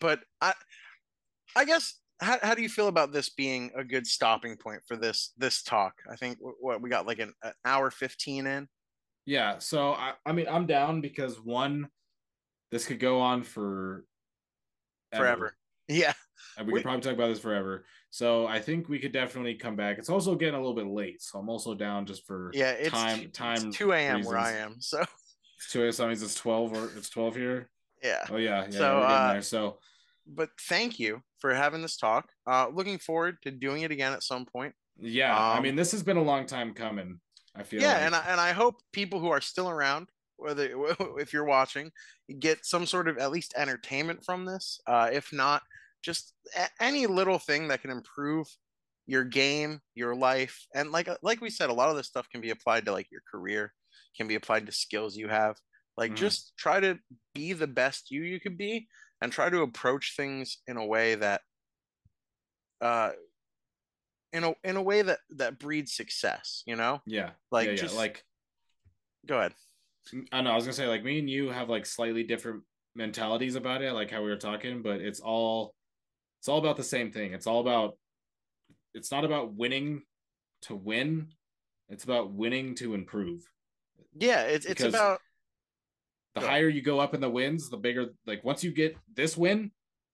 but I guess how do you feel about this being a good stopping point for this talk? I think what we got like an hour 15 in Yeah, so I mean I'm down because one, this could go on forever. forever. Yeah, And we could we probably talk about this forever. So I think we could definitely come back. It's also getting a little bit late, so I'm also down just for yeah it's time 2 a.m. where I reasons. am. So It's 2 so that means it's 12 or it's 12 here. yeah. Oh yeah, yeah, yeah, So we're getting there. So but thank you for having this talk. Looking forward to doing it again at some point. yeah, I Um, mean this has been a long time coming, I feel yeah, and like. I hope people who are still around, whether if you're watching, get some sort of at least entertainment from this. If not, just any little thing that can improve your game, your life, and like we said, a lot of this stuff can be applied to like your career, can be applied to skills you have. Like Hmm. just try to be the best you could be and try to approach things in a way that uh in a way that breeds success, you know? Yeah, yeah, Like yeah. just Like go ahead. I don't know. I was gonna say like me and you have like slightly different mentalities about it, like how we were talking, but it's all about the same thing. It's not about winning to win. It's about winning to improve. Yeah, it's Because about the go ahead. higher you go up in the wins, the bigger. Like once you get this win,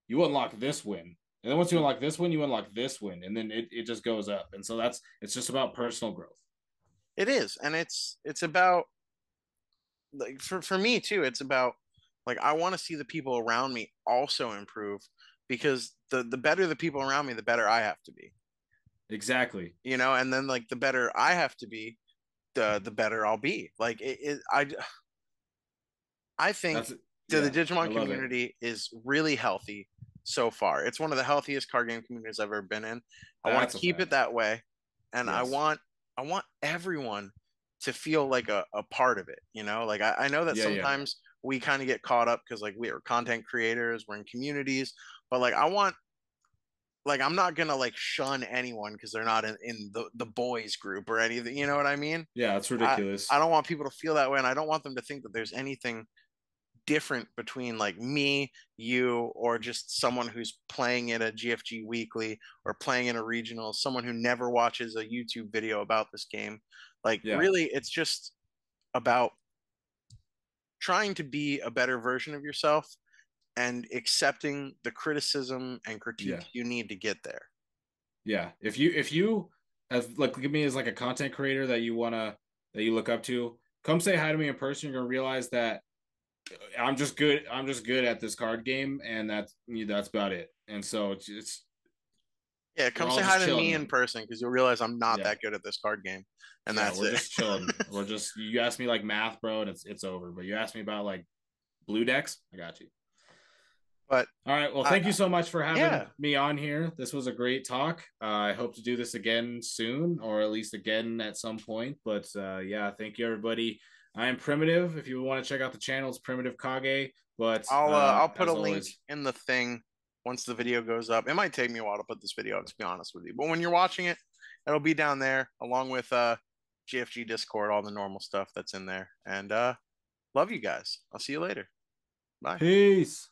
you unlock this win, and then once you Mhm. unlock this win, you unlock this win, and then it just goes up. And so it's just about personal growth. It is, and it's about like for me too, it's about like I want to see the people around me also improve because the better the people around me, the better I have to be. Exactly. You know, and then like the better I have to be, the better I'll be. Like I think That's the yeah. I Digimon love it. community is really healthy so far. It's one of the healthiest card game communities I've ever been in. I want That's to a keep it fact. that way, and Yes. I want everyone to feel like a part of it. You know, like I know that Yeah. Yeah. sometimes we kind of get caught up because like we are content creators, we're in communities, but like I want like I'm not gonna like shun anyone because they're not in the boys group or anything. You know what I mean? Yeah. It's I ridiculous. I don't want people to feel that way, and I don't want them to think that there's anything different between like me, you, or just someone who's playing in a GFG weekly or playing in a regional, someone who never watches a YouTube video about this game. Like, Yeah. really, it's just about trying to be a better version of yourself and accepting the criticism and Yeah. critiques you need to get there. Yeah. If you have like look at me as like a content creator that you look up to, come say hi to me in person. You're gonna realize that I'm just good. I'm just good at this card game, and that's about it. And so it's Yeah, we're come all say hi just to me chilling. in person because you'll realize I'm not Yeah. that good at this card game, and Yeah, that's we're it. just chilling. We're just you ask me like math, bro, and it's over. But you ask me about like blue decks, I got you. But All right. Well, I, thank you so much for having yeah, me on here. This was a great talk. I hope to do this again soon, or at least again at some point. But yeah, thank you, everybody. I am Primitive. If you want to check out the channel, it's Primitive Kage. But I'll put a as link always, in the thing once the video goes up. It might take me a while to put this video up, to be honest with you. But when you're watching it, it'll be down there along with GFG Discord, all the normal stuff that's in there. And love you guys. I'll see you later. Bye. peace.